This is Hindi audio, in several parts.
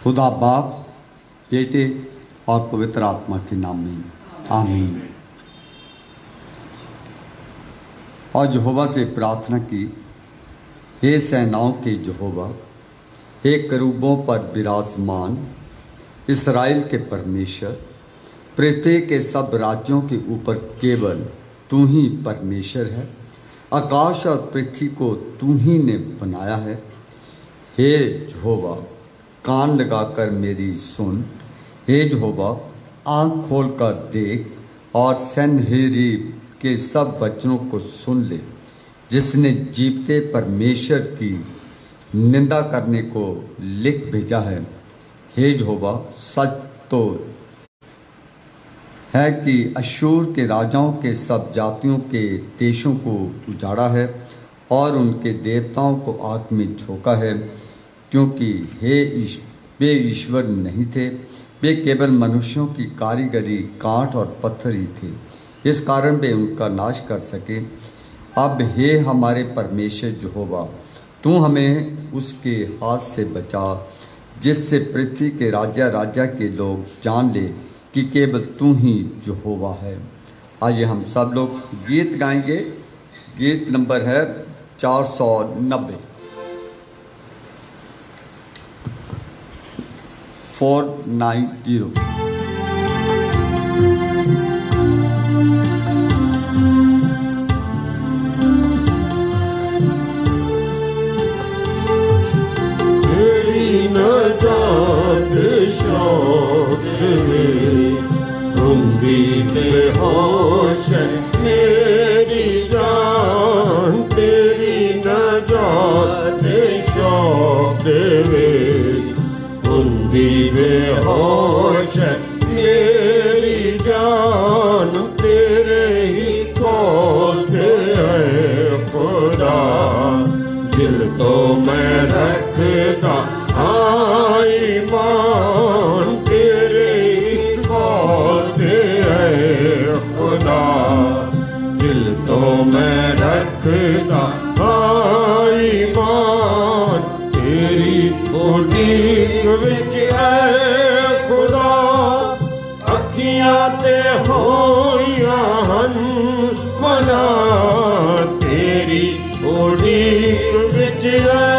खुदा बाप, बेटे और पवित्र आत्मा के नाम में आमीन। और यहोवा से प्रार्थना की, हे सेनाओं के यहोवा, हे करूबों पर विराजमान इस्राएल के परमेश्वर, पृथ्वी के सब राज्यों के ऊपर केवल तू ही परमेश्वर है। आकाश और पृथ्वी को तू ही ने बनाया है। हे यहोवा, कान लगाकर मेरी सुन। हे यहोवा, आँख खोलकर देख और सन्हेरीब के सब वचनों को सुन ले, जिसने जीवते परमेश्वर की निंदा करने को लिख भेजा है। हे यहोवा, सच तो है कि अश्शूर के राजाओं के सब जातियों के देशों को उजाड़ा है और उनके देवताओं को आग में झोंका है, क्योंकि वे ईश्वर नहीं थे, वे केवल मनुष्यों की कारीगरी काठ और पत्थर ही थे। इस कारण वे उनका नाश कर सके। अब हे हमारे परमेश्वर यहोवा, तू हमें उसके हाथ से बचा, जिससे पृथ्वी के राजा राजा के लोग जान ले कि केवल तू ही यहोवा है। आइए हम सब लोग गीत गाएंगे। गीत नंबर है 490, 490। बेहोश मेरी जान, तेरी नजात शौक देवे। उन्दी बेहोश मेरी जान, तेरे ही कौल है खुदा। दिल तो मैं रखता ईमान, तेरे ही कौल है खुदा। दिल तो मैं रखता ईमान, तेरी उड़ीक विच है खुदा। अखियां ते होइयां हन मना, तेरी उड़ीक विच है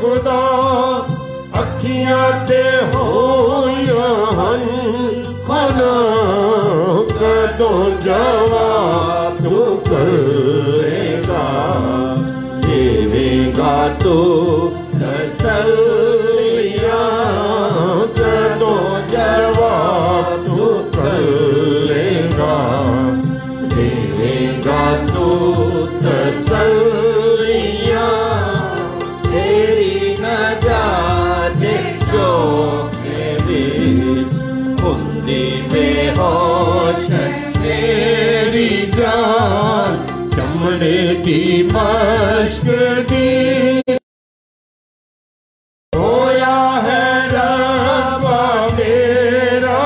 खुदा। अखियां ते होइयां हन मना, कदों जवाब तू करेगा, देवेगा तू तसल्लियां। कदों जवाब तू करेगा, देवेगा तू तसल्लियां। तेरी नजात शौक दे, उन्दी बेहोश मेरी जान। चमड़े की मश्क दी होया है रब्बा मेरा,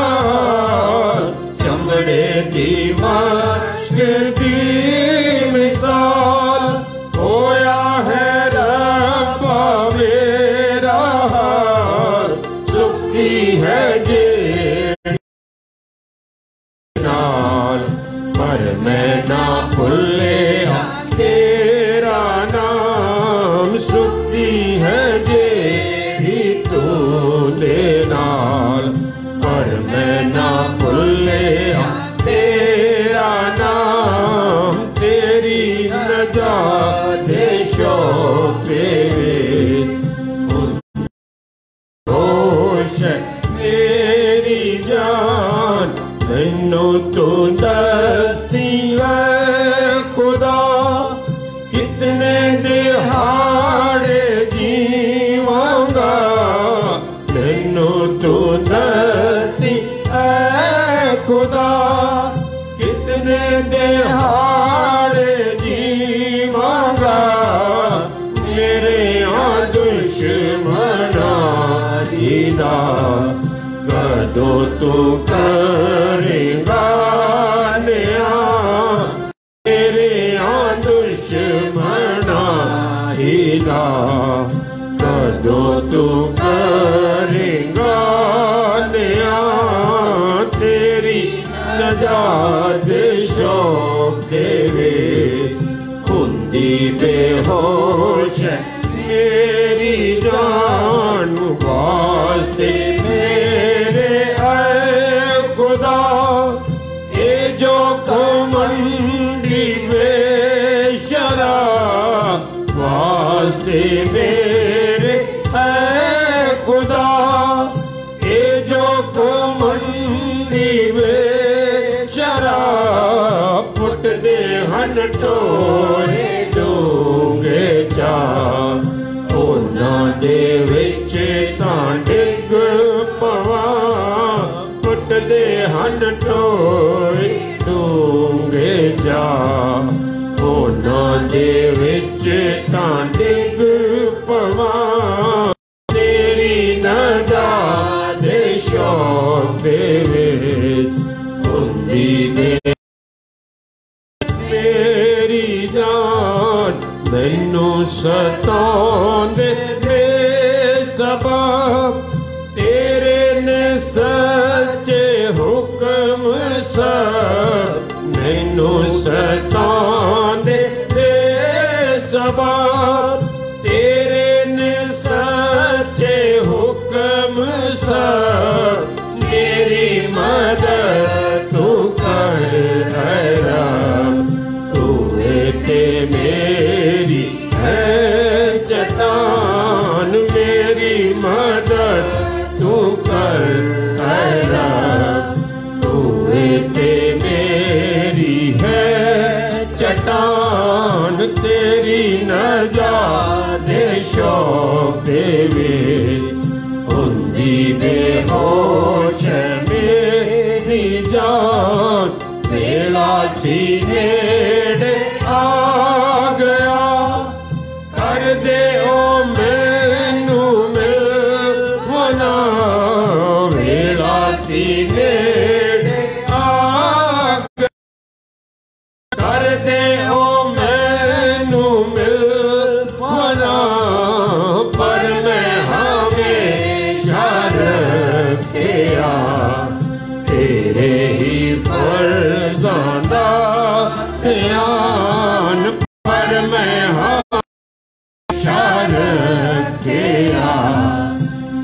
चमड़े की मश्क दी मिसाल। होया है रब्बा मेरा, सुखी है जे पर मैं ना भूले तेरा नाम। सुखी है जेरी तू दे नाल, पर मैं ना भूले तेरा नाम। तेरी नजात शौक होश मेरी जान। मैनू तू दसी खुदा, कितने दिहाड़े जीवांगा। मैनू तू दसी खुदा, कितने दिहाड़े जीवांगा। मेरे दुश्मना दीदा, कदों तू करेगा नया। मेरे दुश्मना दीदा, कदों तू करेगा नजात शौक तेरे हुंदी बेहोश मेरी जान वास्ते मेरे ऐ खुदा ये जो कमंडी बेशरा वास्ते मेरे ऐ खुदा ये जो कमंडी बेशरा पुट दे हन टोरे डूंगे चा ਉਹਨਾਂ ਦੇ ਵਿੱਚ ਤਾਂ ਡਿੱਗ ਪਵਾਂ ਪੁੱਟਦੇ ਹਨ ਟੋਏ ਡੂੰਘੇ ਜਾ ਉਹਨਾਂ ਦੇ ਵਿੱਚ ਤਾਂ ਡਿੱਗ ਪਵਾਂ ਤੇਰੀ ਨਜਾਤ ਦੇ ਸ਼ੌਕ ਦੇ ਵਿੱਚ ਹੁੰਦੀ ਮੇਰੀ ਜਾਨ ਮੈਨੂੰ ਸਤਾਉਂਦੇ सबब तेरे ने सच्चे हुक्म सब मैनू सतांदे सबब तेरे ने सच्चे हुक्म सब मेरी मदद तू कर रब तू ते मेरी है चट्टान मेरी मदद तू कर रब तू ते मेरी है चट्टान तेरी नजात शौक देवे हुंदी बेहोश मेरी जान वेला सी नेड़े आ गया कर दे ओ मैनू मिल वना वेला सी नेड़े आ गया कर दे ओ मैनू मिल वना पर मैं हमेशा रखिया तेरे ही फर्ज़ां दा ध्यान पर मैं रखिया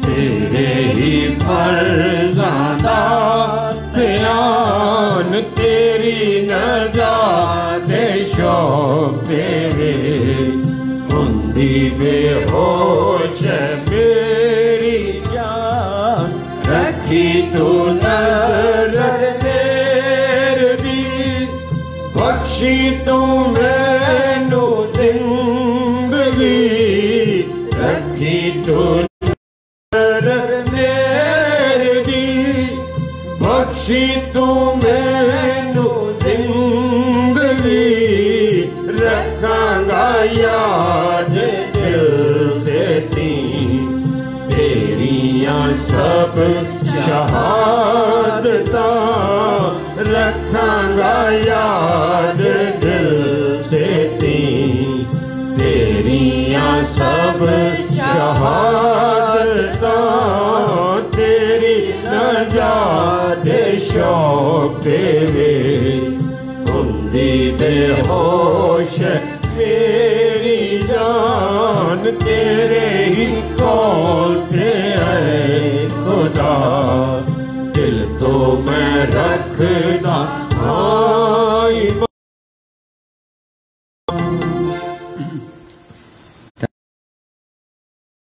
तेरे ही फर्ज़ां दा ध्यान तेरी नजात शौक तेरे हुंदी बेहोश मेरी जान रखी तू नज़र मेरे दी बख्शी तू मैनू जिंदगी रखी तू नज़र मेरे दी बख्शी तू मैनू जिंदगी रखांगा याद दिल से ती तेरियां सब शहादता रखांगा याद दिल से ती तेरियां सब शहादता तेरी नजात शौक तेरे हुंदी बेहोश मेरी जान तेरे ही कौल ते ऐ खुदा दिल तो मैं रखदा आई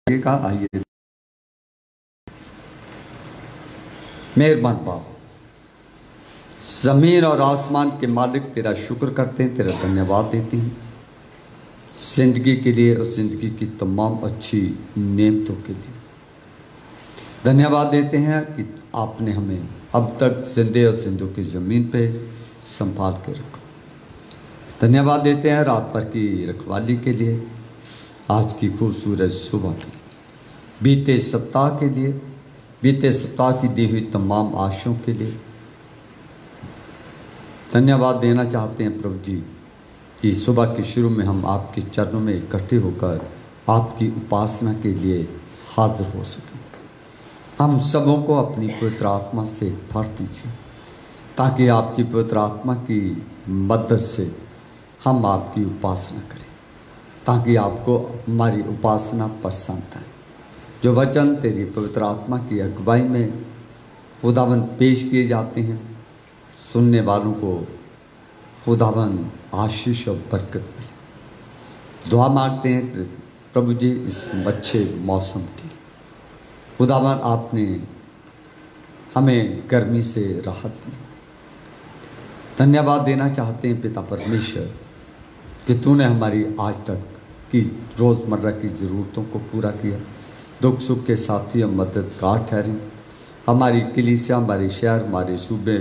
का आइए मेहरबान बाप ज़मीन और आसमान के मालिक तेरा शुक्र करते हैं तेरा धन्यवाद देते हैं ज़िंदगी के लिए और ज़िंदगी की तमाम अच्छी नेमतों के लिए धन्यवाद देते हैं कि आपने हमें अब तक जिंदे और जिंदों की ज़मीन पे संभाल के रखा। धन्यवाद देते हैं रात भर की रखवाली के लिए, आज की खूबसूरत सुबह के लिए, बीते सप्ताह के लिए, बीते सप्ताह की दी हुई तमाम आशाओं के लिए धन्यवाद देना चाहते हैं प्रभु जी कि सुबह के शुरू में हम आपके चरणों में इकट्ठे होकर आपकी उपासना के लिए हाजिर हो सकें। हम सबों को अपनी पवित्र आत्मा से भर दीजिए ताकि आपकी पवित्र आत्मा की मदद से हम आपकी उपासना करें, ताकि आपको हमारी उपासना पसंद आए। जो वचन तेरी पवित्र आत्मा की अगुवाई में खुदावन पेश किए जाते हैं, सुनने वालों को खुदावन आशीष और बरकत मिले। दुआ मांगते हैं प्रभु जी इस अच्छे मौसम की। खुदावन आपने हमें गर्मी से राहत दी। धन्यवाद देना चाहते हैं पिता परमेश्वर कि तूने हमारी आज तक की रोज़मर्रा की ज़रूरतों को पूरा किया। दुख सुख के साथी हम मददगार ठहरे। हमारी कलीसिया, हमारे शहर, हमारे सूबे,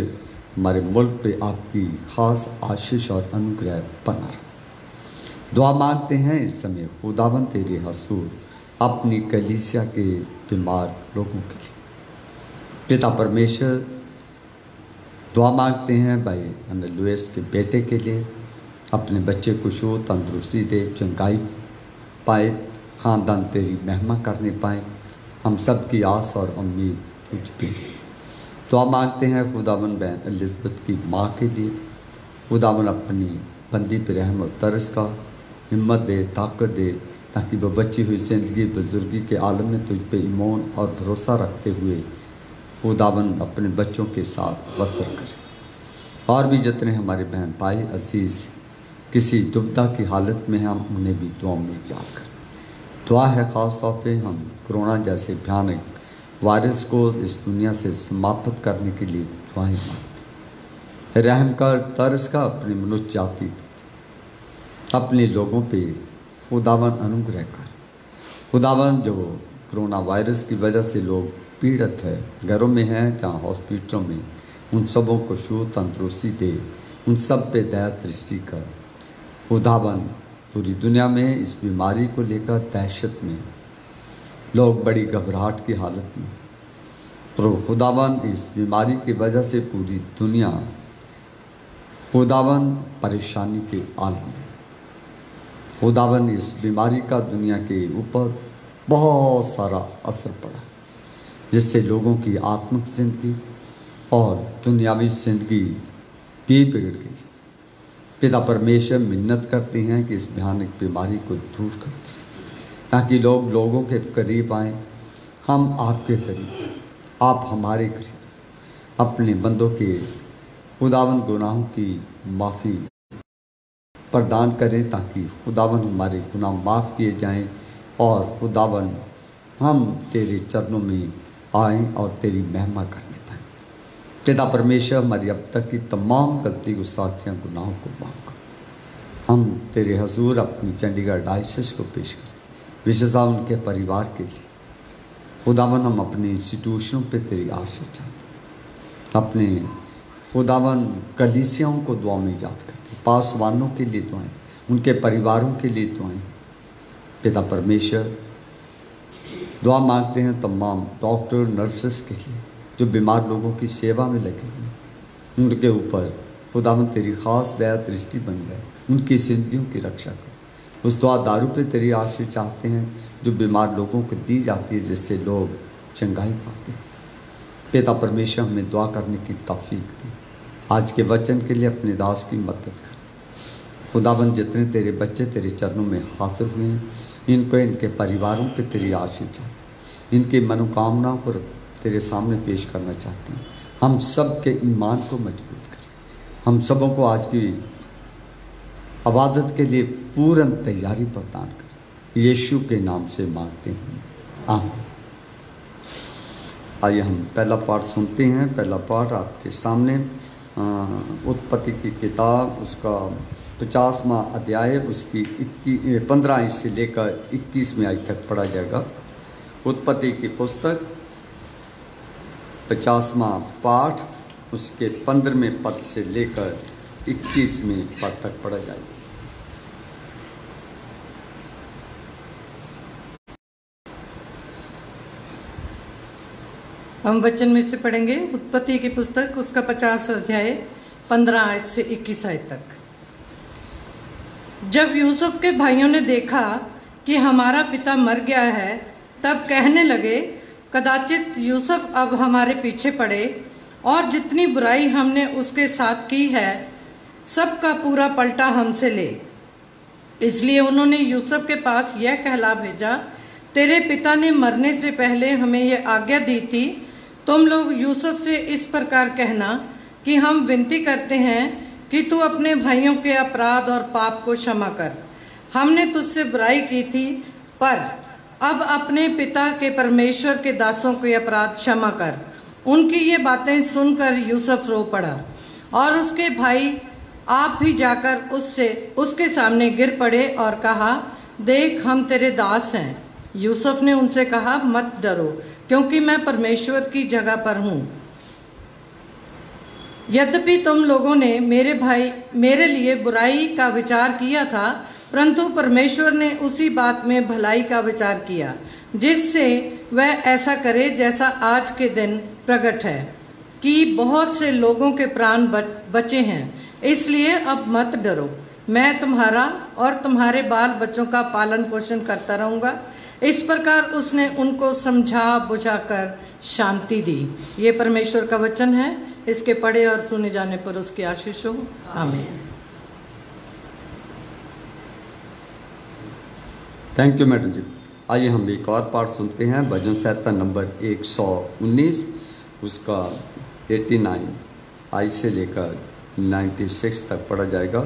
हमारे मुल्क पे आपकी ख़ास आशीष और अनुग्रह बना रहा। दुआ मांगते हैं इस समय खुदावन तेरे हसूर अपनी कलीसिया के बीमार लोगों के लिए। पिता परमेश्वर दुआ मांगते हैं भाई अनिल लुइस के बेटे के लिए, अपने बच्चे को शो तंदुरुस्ती दे, चंगाई पाए, ख़ानदान तेरी महिमा करने पाए। हम सब की आस और उम्मीद तुझ पे। दुआ मांगते हैं खुदावन बहन एलिज़ाबेथ की माँ के लिए। खुदावन अपनी बंदी पे रहम और तरस का हिम्मत दे, ताकत दे, ताकि वह बची हुई ज़िंदगी बुजुर्गी के आलम में तुझ पे ईमान और भरोसा रखते हुए खुदावन अपने बच्चों के साथ बसर करे। और भी जितने हमारे बहन भाई अजीज़ किसी दुविधा की हालत में हैं, हम उन्हें भी दुआ में याद करें। दुआ है ख़ास तौर पे हम कोरोना जैसे भयानक वायरस को इस दुनिया से समाप्त करने के लिए दुआएं मांगते। रहम कर, तरस का अपनी मनुष्य जाति अपने लोगों पे खुदावन अनुग्रह कर। खुदावन जो कोरोना वायरस की वजह से लोग पीड़ित है, घरों में हैं, जहाँ हॉस्पिटलों में, उन सबों को शो तंदुरुस्ती दे, उन सब पे दया दृष्टि कर। खुदावन पूरी दुनिया में इस बीमारी को लेकर दहशत में लोग बड़ी घबराहट की हालत में। प्रभु खुदावन इस बीमारी की वजह से पूरी दुनिया खुदावन परेशानी के आलम में। खुदावन इस बीमारी का दुनिया के ऊपर बहुत सारा असर पड़ा, जिससे लोगों की आत्मिक ज़िंदगी और दुनियावी ज़िंदगी भी बिगड़ गई। पिता परमेश्वर मिन्नत करते हैं कि इस भयानक बीमारी को दूर कर दें, ताकि लोग लोगों के करीब आएँ, हम आपके करीब, आप हमारे करीब। अपने बंदों के खुदावन गुनाहों की माफ़ी प्रदान करें, ताकि खुदावन हमारे गुनाह माफ़ किए जाएं और खुदावन हम तेरे चरणों में आएँ और तेरी महिमा करने पाएँ। पिता परमेश्वर हमारी अब तक की तमाम गलती गुस्ताखियाँ गुनाहों को माफ़ कर। हम तेरे हजूर अपनी चंडीगढ़ डायसिस को पेश करें, विशेषतः उनके परिवार के लिए। खुदावन हम अपने इंस्टीट्यूशनों पे तेरी आशीष चाहते, अपने खुदावन कलीसियाओं को दुआ में याद करते, पासवानों के लिए दुआएं, उनके परिवारों के लिए दुआएं। पिता परमेश्वर दुआ मांगते हैं तमाम डॉक्टर नर्सेस के लिए जो बीमार लोगों की सेवा में लगे हुए हैं। उनके ऊपर खुदावन तेरी ख़ास दया दृष्टि बन जाए, उनकी जिंदगियों की रक्षा कर। उस दुआ दारू पे तेरी आशीष चाहते हैं जो बीमार लोगों को दी जाती है, जिससे लोग चंगाई पाते हैं। पिता परमेश्वर हमें दुआ करने की तौफीक दे। आज के वचन के लिए अपने दास की मदद कर। खुदावन जितने तेरे बच्चे तेरे चरणों में हासिल हुए हैं, इनको इनके परिवारों पे तेरी आशीष चाहते, इनकी मनोकामनाओं को तेरे सामने पेश करना चाहते हैं। हम सब के ईमान को मजबूत करें। हम सबों को आज की इबादत के लिए पूर्ण तैयारी प्रदान करें। यीशु के नाम से मांगते हैं, आमीन। आइए हम पहला पाठ सुनते हैं। पहला पाठ आपके सामने उत्पत्ति की किताब, उसका 50वां अध्याय, उसकी 15 से लेकर 21वें आयत तक पढ़ा जाएगा। उत्पत्ति की पुस्तक 50वां पाठ, उसके 15वें पद से लेकर 21वें पद तक पढ़ा जाएगा। हम वचन में से पढ़ेंगे उत्पत्ति की पुस्तक, उसका 50 अध्याय 15 आयत से 21 आयत तक। जब यूसुफ के भाइयों ने देखा कि हमारा पिता मर गया है, तब कहने लगे, कदाचित यूसुफ अब हमारे पीछे पड़े और जितनी बुराई हमने उसके साथ की है सबका पूरा पलटा हमसे ले। इसलिए उन्होंने यूसुफ के पास यह कहला भेजा, तेरे पिता ने मरने से पहले हमें यह आज्ञा दी थी, तुम लोग यूसुफ से इस प्रकार कहना कि हम विनती करते हैं कि तू अपने भाइयों के अपराध और पाप को क्षमा कर। हमने तुझसे बुराई की थी, पर अब अपने पिता के परमेश्वर के दासों के अपराध क्षमा कर। उनकी ये बातें सुनकर यूसुफ रो पड़ा और उसके भाई आप भी जाकर उसके सामने गिर पड़े और कहा, देख हम तेरे दास हैं। यूसुफ ने उनसे कहा, मत डरो, क्योंकि मैं परमेश्वर की जगह पर हूँ। यद्यपि तुम लोगों ने मेरे लिए बुराई का विचार किया था, परंतु परमेश्वर ने उसी बात में भलाई का विचार किया, जिससे वह ऐसा करे जैसा आज के दिन प्रकट है कि बहुत से लोगों के प्राण बचे हैं। इसलिए अब मत डरो, मैं तुम्हारा और तुम्हारे बाल बच्चों का पालन पोषण करता रहूँगा। इस प्रकार उसने उनको समझा बुझाकर शांति दी। ये परमेश्वर का वचन है। इसके पढ़े और सुने जाने पर उसकी आशीष हो। आमीन। थैंक यू मैडम जी। आइए हम एक और पाठ सुनते हैं। भजन संहिता नंबर 119, उसका 89 आई से लेकर 96 तक पढ़ा जाएगा।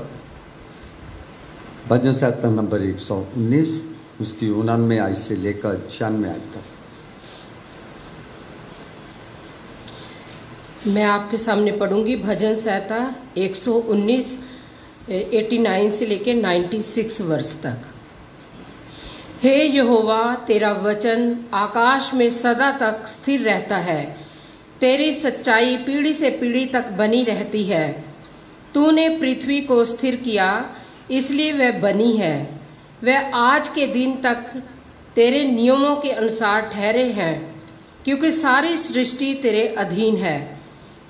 भजन संहिता नंबर 119, उसकी 99 आई से लेकर 96 आई तक। मैं आपके सामने पढ़ूंगी भजन संहिता 119 89 से लेकर 96 वर्ष तक। हे यहोवा, तेरा वचन आकाश में सदा तक स्थिर रहता है, तेरी सच्चाई पीढ़ी से पीढ़ी तक बनी रहती है। तूने पृथ्वी को स्थिर किया, इसलिए वह बनी है। वह आज के दिन तक तेरे नियमों के अनुसार ठहरे हैं, क्योंकि सारी सृष्टि तेरे अधीन है।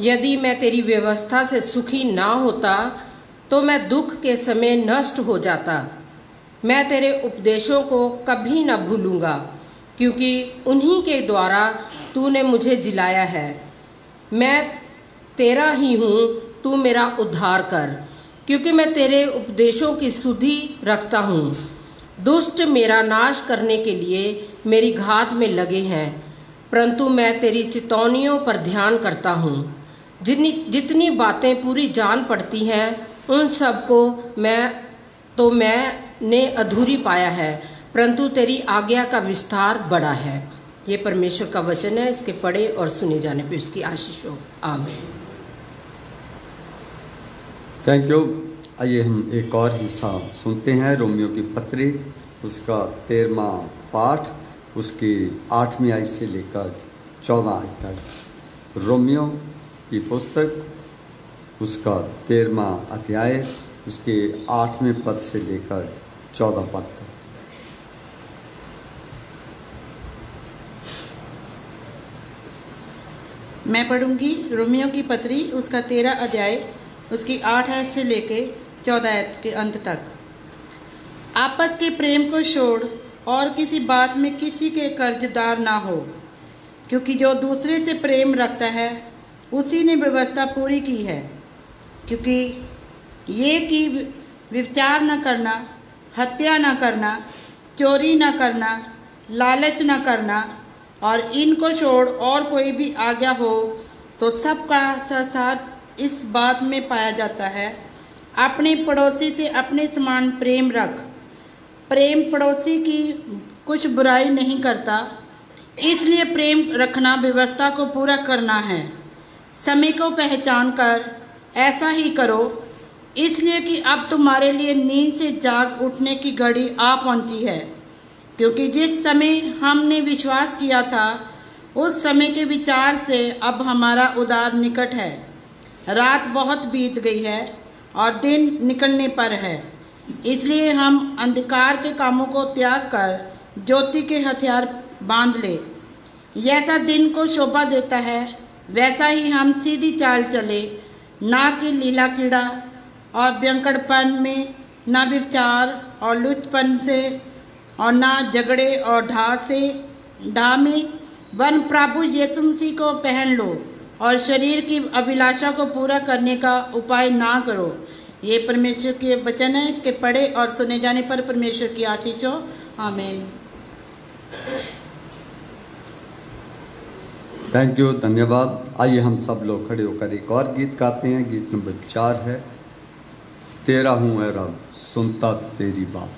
यदि मैं तेरी व्यवस्था से सुखी ना होता तो मैं दुख के समय नष्ट हो जाता। मैं तेरे उपदेशों को कभी न भूलूंगा, क्योंकि उन्हीं के द्वारा तूने मुझे जिलाया है। मैं तेरा ही हूँ, तू मेरा उद्धार कर, क्योंकि मैं तेरे उपदेशों की सुधि रखता हूँ। दुष्ट मेरा नाश करने के लिए मेरी घात में लगे हैं, परंतु मैं तेरी चितौनियों पर ध्यान करता हूँ। जितनी बातें पूरी जान पड़ती हैं, उन सब को मैंने अधूरी पाया है, परंतु तेरी आज्ञा का विस्तार बड़ा है। ये परमेश्वर का वचन है। इसके पढ़े और सुने जाने पे उसकी आशीष हो। आमीन। Thank you. आइए हम एक और हिस्सा सुनते हैं। रोमियो की पत्री, उसका 13वां पाठ, उसकी 8वीं आयत से लेकर 14 आयत तक। रोमियो की पुस्तक, उसका 13वां अध्याय, उसके 8वें पद से लेकर 14 पद तक। मैं पढ़ूंगी रोमियो की पत्री, उसका 13 अध्याय, उसकी 8 आयत से लेके 14 आयत के अंत तक। आपस के प्रेम को छोड़ और किसी बात में किसी के कर्जदार ना हो, क्योंकि जो दूसरे से प्रेम रखता है उसी ने व्यवस्था पूरी की है। क्योंकि ये कि व्यभिचार न करना, हत्या न करना, चोरी न करना, लालच न करना, और इनको छोड़ और कोई भी आज्ञा हो तो सबका साथ इस बात में पाया जाता है, अपने पड़ोसी से अपने समान प्रेम रख। प्रेम पड़ोसी की कुछ बुराई नहीं करता, इसलिए प्रेम रखना व्यवस्था को पूरा करना है। समय को पहचान कर ऐसा ही करो, इसलिए कि अब तुम्हारे लिए नींद से जाग उठने की घड़ी आ पहुंची है। क्योंकि जिस समय हमने विश्वास किया था उस समय के विचार से अब हमारा उद्धार निकट है। रात बहुत बीत गई है और दिन निकलने पर है, इसलिए हम अंधकार के कामों को त्याग कर ज्योति के हथियार बांध ले। जैसा दिन को शोभा देता है वैसा ही हम सीधी चाल चले, ना कि लीला कीड़ा और व्यंकड़पन में, ना व्यभिचार और लुचपन से, और ना झगड़े और ढा में, वन प्रभु यीशु मसीह को पहन लो और शरीर की अभिलाषा को पूरा करने का उपाय ना करो। ये परमेश्वर के वचन है, इसके पढ़े और सुने जाने पर परमेश्वर की आशीष हो। आमीन। थैंक यू, धन्यवाद। आइए हम सब लोग खड़े होकर एक और गीत गाते हैं। गीत नंबर 4 है, तेरा हूँ ऐ रब सुनता तेरी बात।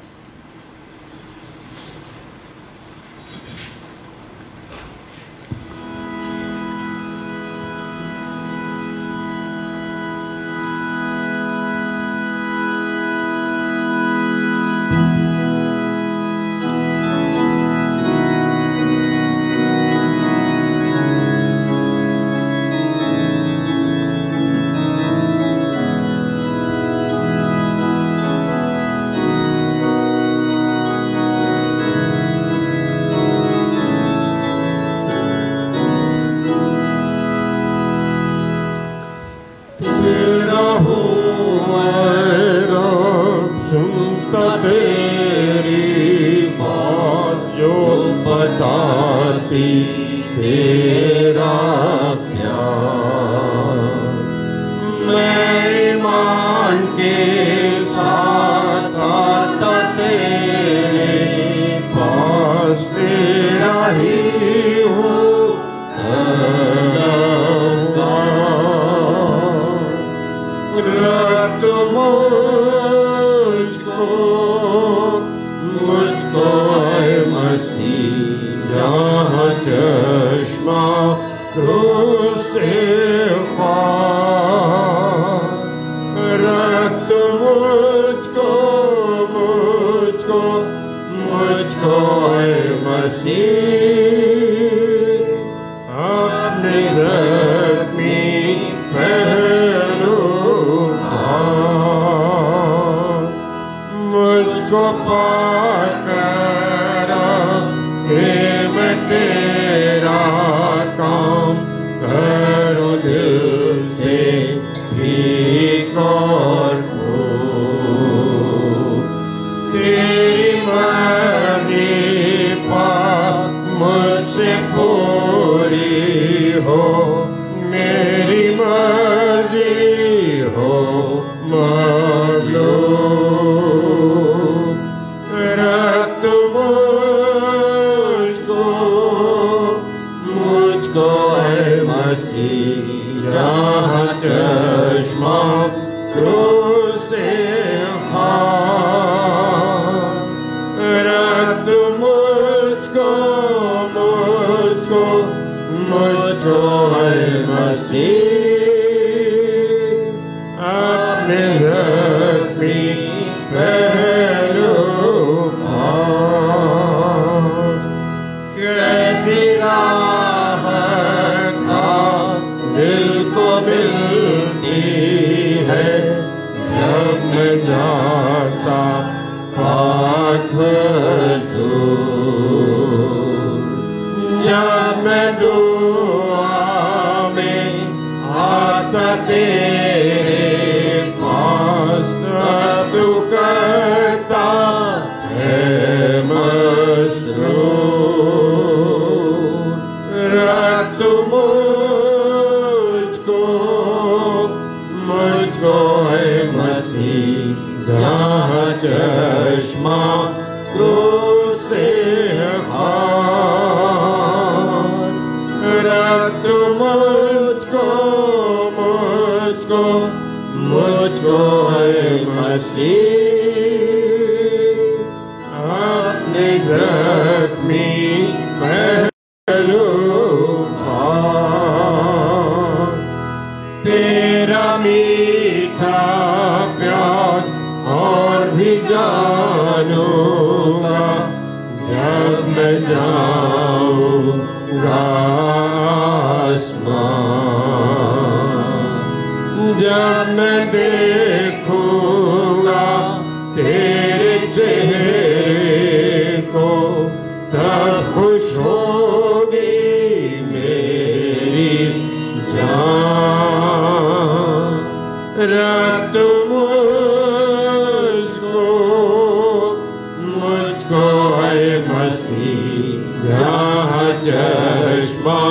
चश्मा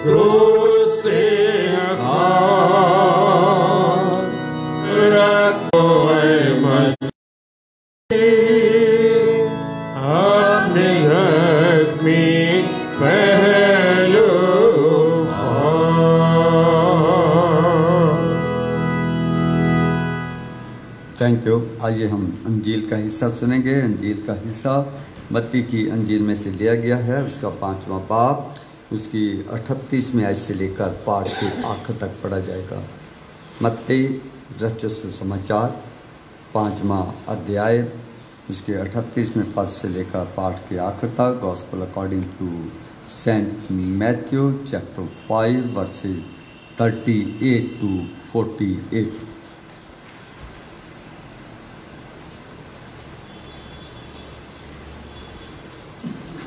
क्रोध से थैंक यू। आइए हम अंजील का हिस्सा सुनेंगे। अंजील का हिस्सा मत्ती की अंजील में से लिया गया है, उसका 5वां बाब, उसकी 38वें आयत से लेकर पाठ के आखिर तक पढ़ा जाएगा। मत्ती रचित सुसमाचार 5वां अध्याय, उसके 38वें पद से लेकर पाठ के आखिर तक। Gospel according to Saint Matthew chapter 5 verses 38 to 48।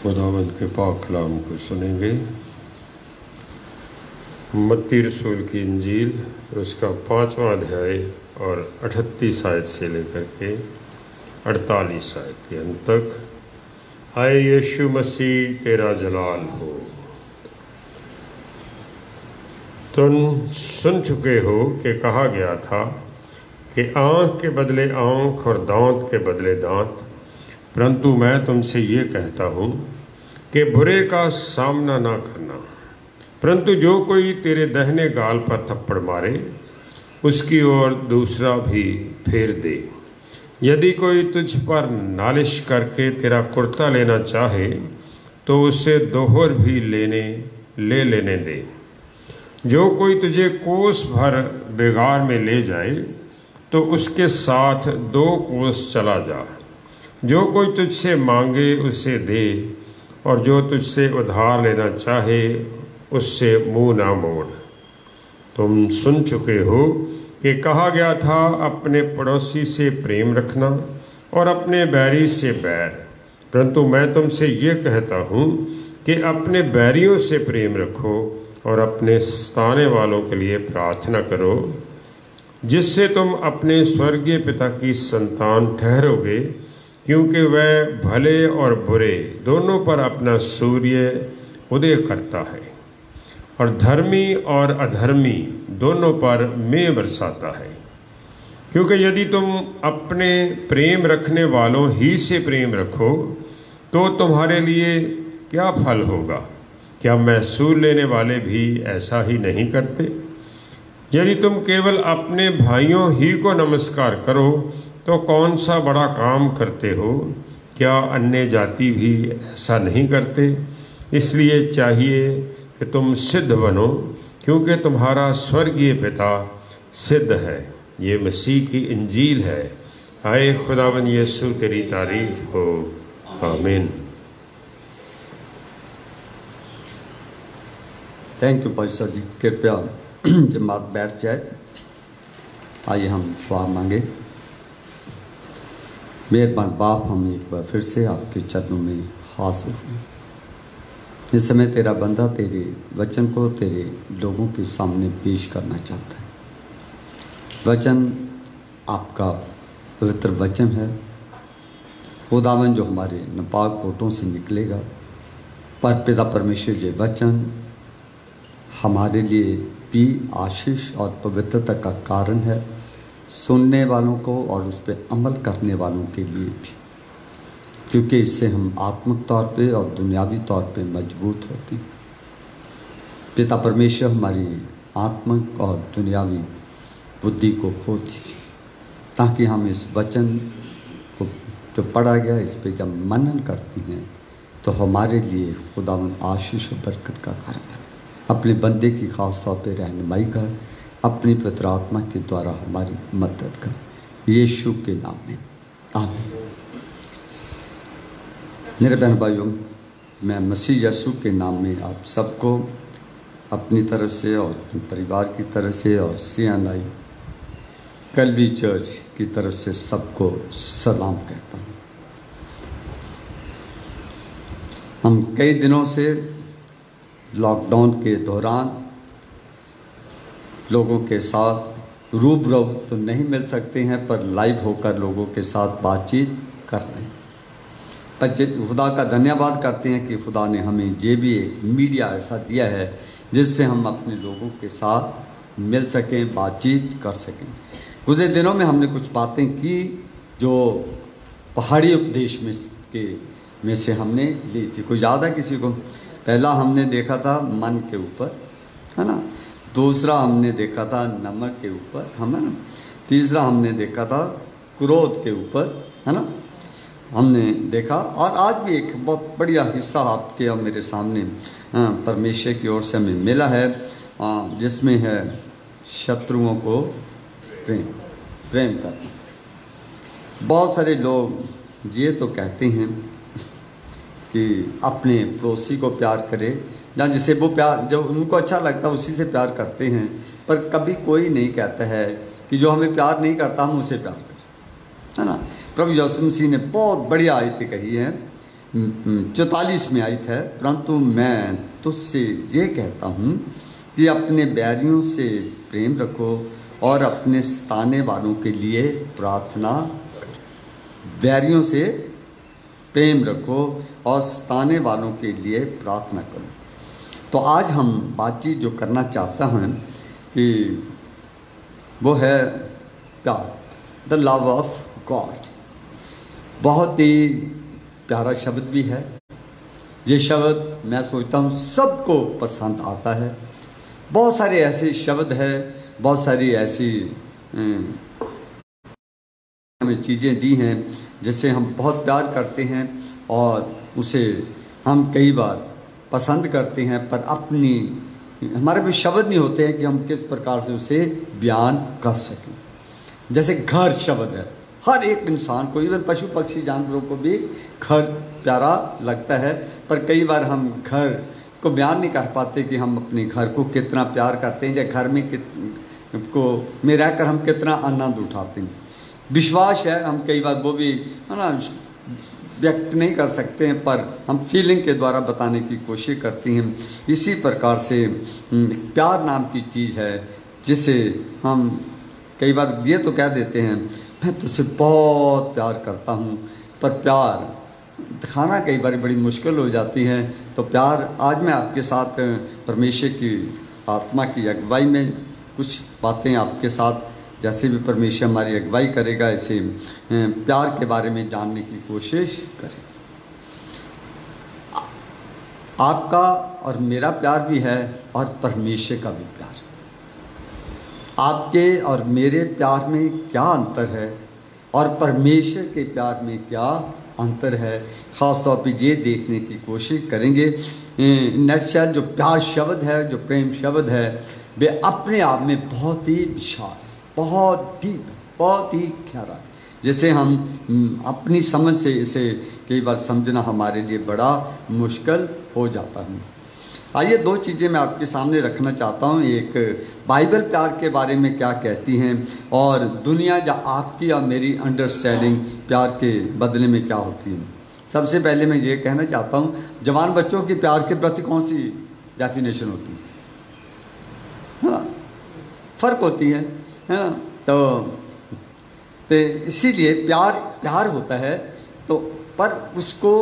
खुदावंद के पाक कलाम को सुनेंगे। मत्ती रसूल की इंजील, उसका 5वां अध्याय और 38 आयत से लेकर के 48 आयत के अंत तक। आए यीशु मसीह तेरा जलाल हो। तुम सुन चुके हो कि कहा गया था कि आँख के बदले आँख और दांत के बदले दांत, परंतु मैं तुमसे ये कहता हूँ कि बुरे का सामना ना करना, परंतु जो कोई तेरे दाहिने गाल पर थप्पड़ मारे उसकी ओर दूसरा भी फेर दे। यदि कोई तुझ पर नालिश करके तेरा कुर्ता लेना चाहे तो उससे दोहर भी ले लेने दे। जो कोई तुझे कोस भर बेगार में ले जाए तो उसके साथ 2 कोस चला जा। जो कोई तुझसे मांगे उसे दे, और जो तुझसे उधार लेना चाहे उससे मुंह ना मोड़। तुम सुन चुके हो कि कहा गया था, अपने पड़ोसी से प्रेम रखना और अपने बैरी से बैर। परंतु मैं तुमसे ये कहता हूँ कि अपने बैरियों से प्रेम रखो और अपने सताने वालों के लिए प्रार्थना करो, जिससे तुम अपने स्वर्गीय पिता की संतान ठहरोगे, क्योंकि वह भले और बुरे दोनों पर अपना सूर्य उदय करता है और धर्मी और अधर्मी दोनों पर मेघ बरसाता है। क्योंकि यदि तुम अपने प्रेम रखने वालों ही से प्रेम रखो तो तुम्हारे लिए क्या फल होगा? क्या महसूल लेने वाले भी ऐसा ही नहीं करते? यदि तुम केवल अपने भाइयों ही को नमस्कार करो तो कौन सा बड़ा काम करते हो? क्या अन्य जाति भी ऐसा नहीं करते? इसलिए चाहिए कि तुम सिद्ध बनो, क्योंकि तुम्हारा स्वर्गीय पिता सिद्ध है। ये मसीह की इंजील है। आए खुदावन यीशु तेरी तारीफ हो। आमीन। थैंक यू पास्टर जी। कृपया जमात बैठ जाए। आइए हम दुआ मांगे। मेहरबान बाप, हम एक बार फिर से आपके चरणों में हाजिर हूँ। इस समय तेरा बंदा तेरे वचन को तेरे लोगों के सामने पेश करना चाहता है। वचन आपका पवित्र वचन है खुदावन, जो हमारे नापाक होठों से निकलेगा। पर पिता परमेश्वर, ये वचन हमारे लिए भी आशीष और पवित्रता का कारण है, सुनने वालों को और उस पर अमल करने वालों के लिए भी, क्योंकि इससे हम आत्मिक तौर पे और दुनियावी तौर पे मजबूत होते हैं। पिता परमेश्वर, हमारी आत्मिक और दुनियावी बुद्धि को खोल दीजिए, ताकि हम इस वचन को जो पढ़ा गया इस पे जब मनन करते हैं तो हमारे लिए खुदावन आशीष और बरकत का कारण बने। अपने बंदे की खास तौर पर रहनुमाई कर, अपनी पवित्र आत्मा के द्वारा हमारी मदद कर, यीशु के नाम में आमीन। मेरे बहन भाइयों, मैं मसीह यीशु के नाम में आप सबको अपनी तरफ से और परिवार की तरफ से और CNI कल्वी चर्च की तरफ से सबको सलाम कहता हूँ। हम कई दिनों से लॉकडाउन के दौरान लोगों के साथ रूबरू तो नहीं मिल सकते हैं, पर लाइव होकर लोगों के साथ बातचीत कर रहे हैं। पर खुदा का धन्यवाद करते हैं कि खुदा ने हमें ये भी एक मीडिया ऐसा दिया है जिससे हम अपने लोगों के साथ मिल सकें, बातचीत कर सकें। गुज़रे दिनों में हमने कुछ बातें की जो पहाड़ी उपदेश में से हमने ली थी। कोई याद है किसी को? पहला हमने देखा था मन के ऊपर, है ना। दूसरा हमने देखा था नमक के ऊपर, है ना। तीसरा हमने देखा था क्रोध के ऊपर, है ना, हमने देखा। और आज भी एक बहुत बढ़िया हिस्सा आपके और मेरे सामने परमेश्वर की ओर से हमें मिला है, जिसमें है शत्रुओं को प्रेम करना। बहुत सारे लोग ये तो कहते हैं कि अपने पड़ोसी को प्यार करें, या जिसे वो प्यार, जो उनको अच्छा लगता है उसी से प्यार करते हैं, पर कभी कोई नहीं कहता है कि जो हमें प्यार नहीं करता हम उसे प्यार करें, है ना। प्रभु यीशु मसीह ने बहुत बढ़िया आयत कही है, 44 आयत है, परंतु मैं तुझसे ये कहता हूँ कि अपने बैरियों से प्रेम रखो और अपने सताने वालों के लिए प्रार्थना करो। बैरियों से प्रेम रखो और सताने वालों के लिए प्रार्थना करो। तो आज हम बातचीत जो करना चाहता हैं कि वो है प्यार, द लव ऑफ गॉड। बहुत ही प्यारा शब्द भी है। ये शब्द मैं सोचता हूँ सबको पसंद आता है। बहुत सारे ऐसे शब्द हैं, बहुत सारी ऐसी हमें चीज़ें दी हैं जिससे हम बहुत प्यार करते हैं और उसे हम कई बार पसंद करते हैं, पर अपनी हमारे भी शब्द नहीं होते हैं कि हम किस प्रकार से उसे बयान कर सकें। जैसे घर शब्द है, हर एक इंसान को, इवन पशु पक्षी जानवरों को भी घर प्यारा लगता है, पर कई बार हम घर को बयान नहीं कर पाते कि हम अपने घर को कितना प्यार करते हैं, या घर में रहकर हम कितना आनंद उठाते हैं। विश्वास है, हम कई बार वो भी, है ना, व्यक्त नहीं कर सकते हैं, पर हम फीलिंग के द्वारा बताने की कोशिश करती हैं। इसी प्रकार से प्यार नाम की चीज़ है जिसे हम कई बार ये तो कह देते हैं मैं तुझसे बहुत प्यार करता हूँ, पर प्यार दिखाना कई बार बड़ी मुश्किल हो जाती है। तो प्यार, आज मैं आपके साथ परमेश्वर की आत्मा की अगुवाई में कुछ बातें आपके साथ, जैसे भी परमेश्वर हमारी अगुवाई करेगा, ऐसे प्यार के बारे में जानने की कोशिश करें। आपका और मेरा प्यार भी है और परमेश्वर का भी प्यार। आपके और मेरे प्यार में क्या अंतर है और परमेश्वर के प्यार में क्या अंतर है, ख़ास तौर पे ये देखने की कोशिश करेंगे। नेटशल जो प्यार शब्द है, जो प्रेम शब्द है, वे अपने आप में बहुत ही विशाल, बहुत डीप, बहुत ही गहरा, जैसे हम अपनी समझ से इसे कई बार समझना हमारे लिए बड़ा मुश्किल हो जाता है। आइए दो चीज़ें मैं आपके सामने रखना चाहता हूँ। एक, बाइबल प्यार के बारे में क्या कहती हैं, और दुनिया या आपकी और मेरी अंडरस्टैंडिंग प्यार के बदले में क्या होती है। सबसे पहले मैं ये कहना चाहता हूँ, जवान बच्चों की प्यार के प्रति कौन सी डेफिनेशन होती है? हाँ, फ़र्क होती है ना। तो इसीलिए प्यार होता है, तो पर उसको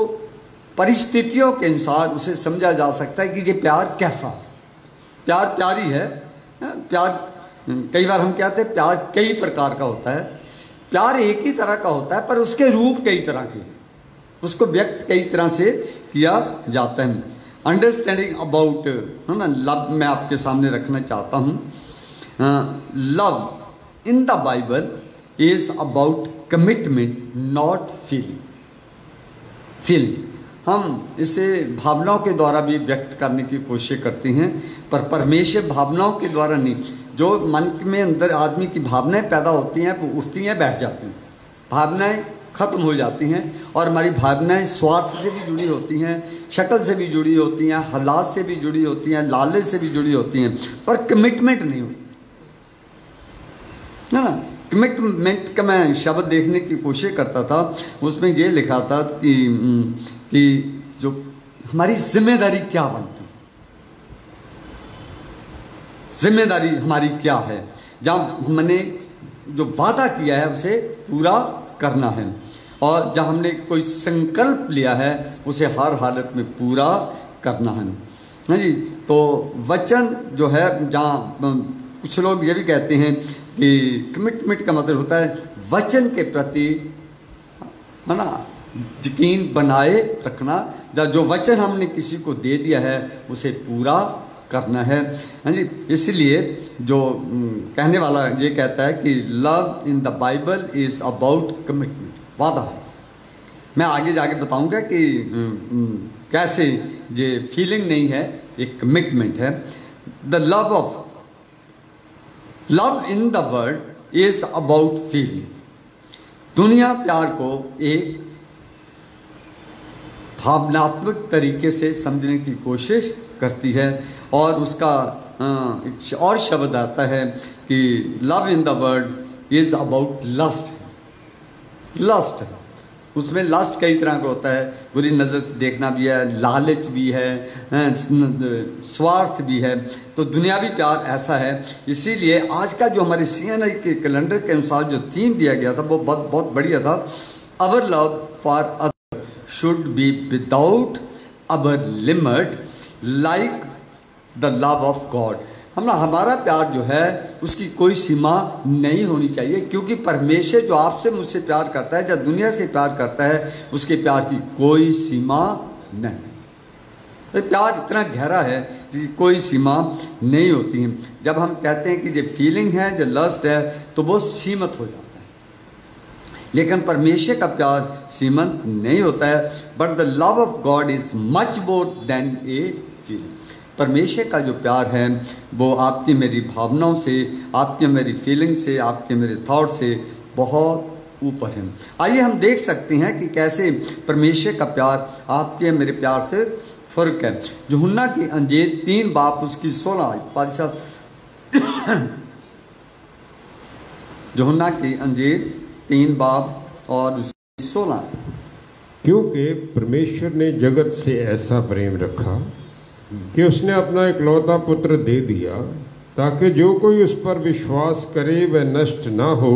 परिस्थितियों के अनुसार उसे समझा जा सकता है कि ये प्यार कैसा है। प्यार प्यारी है। प्यार, कई बार हम कहते हैं प्यार कई प्रकार का होता है। प्यार एक ही तरह का होता है, पर उसके रूप कई तरह के, उसको व्यक्त कई तरह से किया जाता है। अंडरस्टैंडिंग अबाउट, है ना, लव मैं आपके सामने रखना चाहता हूँ। Love in the Bible is about commitment, not feeling. हम इसे भावनाओं के द्वारा भी व्यक्त करने की कोशिश करते हैं, पर परमेश्वर भावनाओं के द्वारा नहीं। जो मन में अंदर आदमी की भावनाएं पैदा होती हैं वो उठती हैं, बैठ जाती हैं, भावनाएं ख़त्म हो जाती हैं, और हमारी भावनाएं स्वार्थ से भी जुड़ी होती हैं, शक्ल से भी जुड़ी होती हैं, हालात से भी जुड़ी होती हैं, लालच से भी जुड़ी होती हैं, पर कमिटमेंट नहीं होती, है ना। कमिटमेंट का मैं शब्द देखने की कोशिश करता था, उसमें ये लिखा था कि जो हमारी जिम्मेदारी क्या बनती है, जिम्मेदारी हमारी क्या है, जब हमने जो वादा किया है उसे पूरा करना है, और जब हमने कोई संकल्प लिया है उसे हर हालत में पूरा करना है जी। तो वचन जो है, जहाँ कुछ लोग ये भी कहते हैं कि कमिटमेंट का मतलब होता है वचन के प्रति, है ना, यकीन बनाए रखना, जो वचन हमने किसी को दे दिया है उसे पूरा करना है जी। इसलिए जो कहने वाला ये कहता है कि love in the Bible is about commitment, वादा है। मैं आगे जाके बताऊंगा कि कैसे ये फीलिंग नहीं है, एक कमिटमेंट है। The love in the world is about feeling. दुनिया प्यार को एक भावनात्मक तरीके से समझने की कोशिश करती है, और उसका एक और शब्द आता है कि love in the world is about lust. Lust, उसमें लस्ट कई तरह का होता है, बुरी नज़र से देखना भी है, लालच भी है, स्वार्थ भी है। तो दुनियावी प्यार ऐसा है। इसीलिए आज का जो हमारे CNI के कैलेंडर के अनुसार जो थीम दिया गया था वो बहुत बढ़िया था। Our love for other should be without our limit like the love of God. हमारा प्यार जो है उसकी कोई सीमा नहीं होनी चाहिए, क्योंकि परमेश्वर जो आपसे मुझसे प्यार करता है, जब दुनिया से प्यार करता है, उसके प्यार की कोई सीमा नहीं। तो प्यार इतना गहरा है कि कोई सीमा नहीं होती है। जब हम कहते हैं कि जो फीलिंग है, जो लस्ट है, तो वो सीमित हो जाता है, लेकिन परमेश्वर का प्यार सीमित नहीं होता है। But the love of God is much more than a feeling. परमेश्वर का जो प्यार है वो आपकी मेरी भावनाओं से, आपकी मेरी फीलिंग से, आपके मेरे थॉट से बहुत ऊपर है। आइए हम देख सकते हैं कि कैसे परमेश्वर का प्यार आपके मेरे प्यार से फ़र्क है। यूहन्ना की अंजील 3 बाब उसकी 16 यूहन्ना की अंजील 3 बाब और उसकी 16। क्योंकि परमेश्वर ने जगत से ऐसा प्रेम रखा कि उसने अपना इकलौता पुत्र दे दिया, ताकि जो कोई उस पर विश्वास करे वह नष्ट ना हो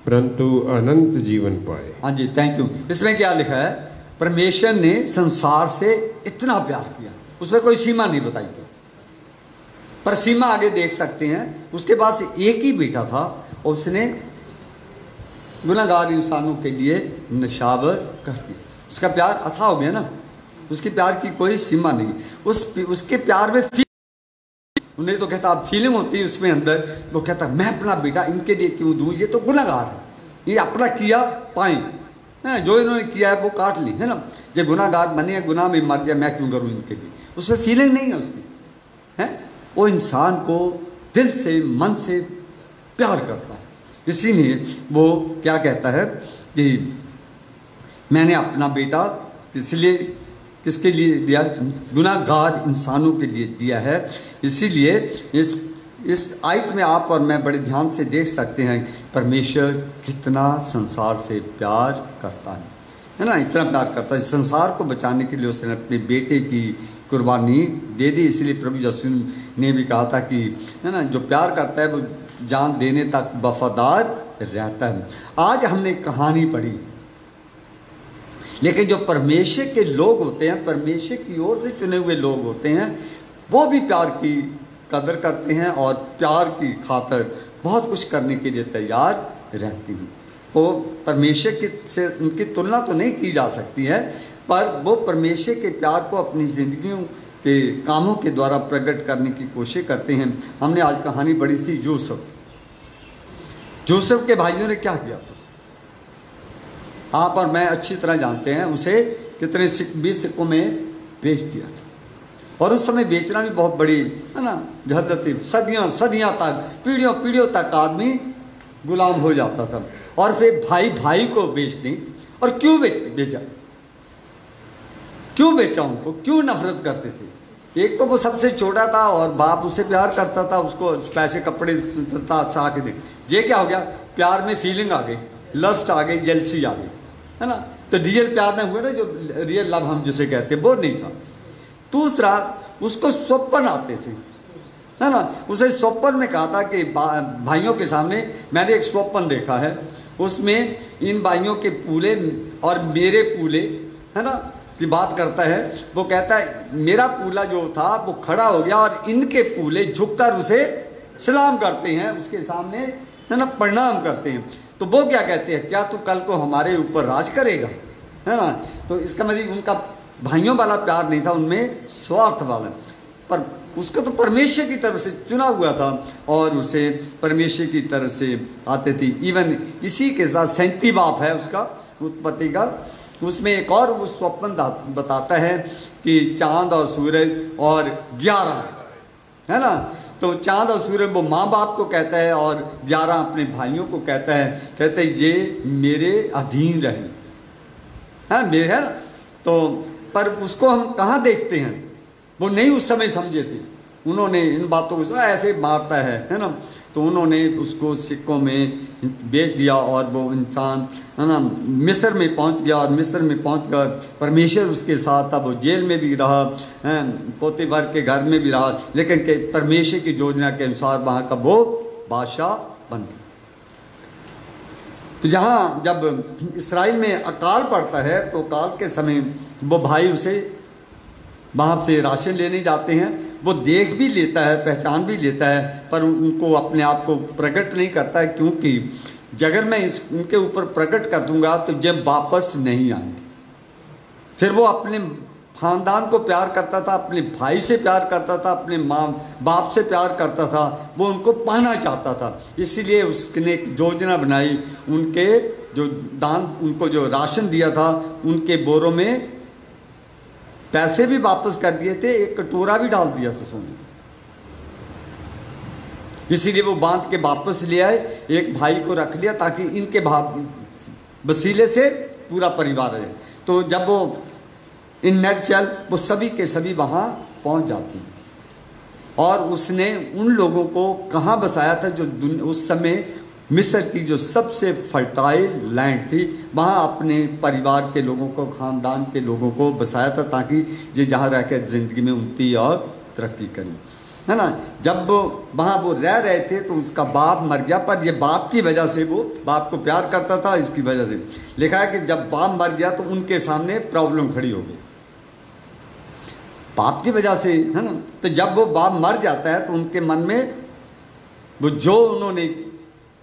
परंतु अनंत जीवन पाए। हाँ जी, थैंक यू। इसमें क्या लिखा है? परमेश्वर ने संसार से इतना प्यार किया, उसमें कोई सीमा नहीं बताई थी, पर सीमा आगे देख सकते हैं। उसके पास एक ही बेटा था और उसने गुनाहगार इंसानों के लिए नशावर कर दिया। उसका प्यार अथाह हो गया ना, उसके प्यार की कोई सीमा नहीं। उसके प्यार में उन्हें तो कहता फीलिंग होती है उसमें अंदर, वो कहता मैं अपना बेटा इनके लिए क्यों दूँ, ये तो गुनाहगार है, ये अपना किया पाए, जो इन्होंने किया है वो काट ली है ना, ये गुनाहगार बने हैं, गुनाह में मर जाए, मैं क्यों करूँ इनके लिए। उसमें फीलिंग नहीं है उसकी, है वो इंसान को दिल से मन से प्यार करता है। इसीलिए वो क्या कहता है कि मैंने अपना बेटा इसलिए किसके लिए दिया? गुनाहगार इंसानों के लिए दिया है। इसीलिए इस आयत में आप और मैं बड़े ध्यान से देख सकते हैं परमेश्वर कितना संसार से प्यार करता है ना, इतना प्यार करता है। संसार को बचाने के लिए उसने अपने बेटे की कुर्बानी दे दी। इसलिए प्रभु यीशु ने भी कहा था कि है ना, जो प्यार करता है वो जान देने तक वफादार रहता है। आज हमने कहानी पढ़ी, लेकिन जो परमेश्वर के लोग होते हैं, परमेश्वर की ओर से चुने हुए लोग होते हैं, वो भी प्यार की कदर करते हैं और प्यार की खातिर बहुत कुछ करने के लिए तैयार रहती हैं। वो परमेश्वर की से उनकी तुलना तो नहीं की जा सकती है, पर वो परमेश्वर के प्यार को अपनी ज़िंदगियों के कामों के द्वारा प्रकट करने की कोशिश करते हैं। हमने आज कहानी पढ़ी थी जोसेफ के भाइयों ने क्या किया था, आप और मैं अच्छी तरह जानते हैं। उसे कितने 20 सिक्कों में बेच दिया था, और उस समय बेचना भी बहुत बड़ी है ना झंझट थी। सदियों तक, पीढ़ियों तक आदमी गुलाम हो जाता था। और फिर भाई को बेच दी। और क्यों बेचा? क्यों बेचा उनको? क्यों नफरत करते थे? एक तो वो सबसे छोटा था और बाप उसे प्यार करता था, उसको पैसे कपड़े सा के दे। ये क्या हो गया? प्यार में फीलिंग आ गई, लस्ट आ गई, जेलसी आ गई, है ना। तो रियल प्यार नहीं हुआ ना, जो रियल लव हम जिसे कहते हैं वो नहीं था। दूसरा, उसको स्वप्न आते थे, है ना। उसे स्वप्न में कहा था कि भाइयों के सामने मैंने एक स्वप्न देखा है, उसमें इन भाइयों के पूले और मेरे पूले, है ना, की बात करता है। वो कहता है मेरा पूला जो था वो खड़ा हो गया और इनके पूले झुककर उसे सलाम करते हैं, उसके सामने, है ना, प्रणाम करते हैं। तो वो क्या कहते हैं, क्या तू कल को हमारे ऊपर राज करेगा, है ना। तो इसका मतलब उनका भाइयों वाला प्यार नहीं था, उनमें स्वार्थ वाला। पर उसको तो परमेश्वर की तरफ से चुना हुआ था और उसे परमेश्वर की तरफ से आते थे। इवन इसी के साथ 37 बाप है उसका उत्पत्ति का, उसमें एक और वो स्वप्न बताता है कि चांद और सूरज और 11 है ना, तो चांद और सूरज वो माँ बाप को कहता है और 11 अपने भाइयों को कहता है, कहते हैं ये मेरे अधीन रहे, हाँ मेरे है ना। तो पर उसको हम कहाँ देखते हैं, वो नहीं उस समय समझे थे, उन्होंने इन बातों को ऐसे मारता है ना, तो उन्होंने उसको सिक्कों में बेच दिया और वो इंसान है ना मिस्र में पहुंच गया और मिस्र में पहुंच कर परमेश्वर उसके साथ था। वो जेल में भी रहा, पोतीफर के घर में भी रहा, लेकिन परमेश्वर की योजना के अनुसार वहाँ का वो बादशाह बन गया। तो जहाँ जब इस्राएल में अकाल पड़ता है तो अकाल के समय वो भाई उसे वहाँ से राशन लेने जाते हैं, वो देख भी लेता है, पहचान भी लेता है, पर उनको अपने आप को प्रकट नहीं करता है, क्योंकि अगर मैं उनके ऊपर प्रकट कर दूंगा तो जब वापस नहीं आएंगे। फिर वो अपने खानदान को प्यार करता था, अपने भाई से प्यार करता था, अपने माँ बाप से प्यार करता था, वो उनको पाना चाहता था। इसलिए उसने एक योजना बनाई, उनके जो दान, उनको जो राशन दिया था उनके बोरों में पैसे भी वापस कर दिए थे, एक कटोरा भी डाल दिया था सोने। इसीलिए वो बांध के वापस ले आए, एक भाई को रख लिया ताकि इनके वसीले से पूरा परिवार रहे। तो जब वो इन नटशेल वो सभी के सभी वहाँ पहुँच जाती हैं और उसने उन लोगों को कहाँ बसाया था जो उस समय मिस्र की जो सबसे फर्टाइल लैंड थी, वहाँ अपने परिवार के लोगों को, खानदान के लोगों को बसाया था ताकि ये जहाँ रह कर ज़िंदगी में उन्नति और तरक्की करें, है ना। जब वहाँ वो रह रहे थे तो उसका बाप मर गया, पर ये बाप की वजह से, वो बाप को प्यार करता था, इसकी वजह से लिखा है कि जब बाप मर गया तो उनके सामने प्रॉब्लम खड़ी हो गई, बाप की वजह से, है ना। तो जब वो बाप मर जाता है तो उनके मन में वो जो उन्होंने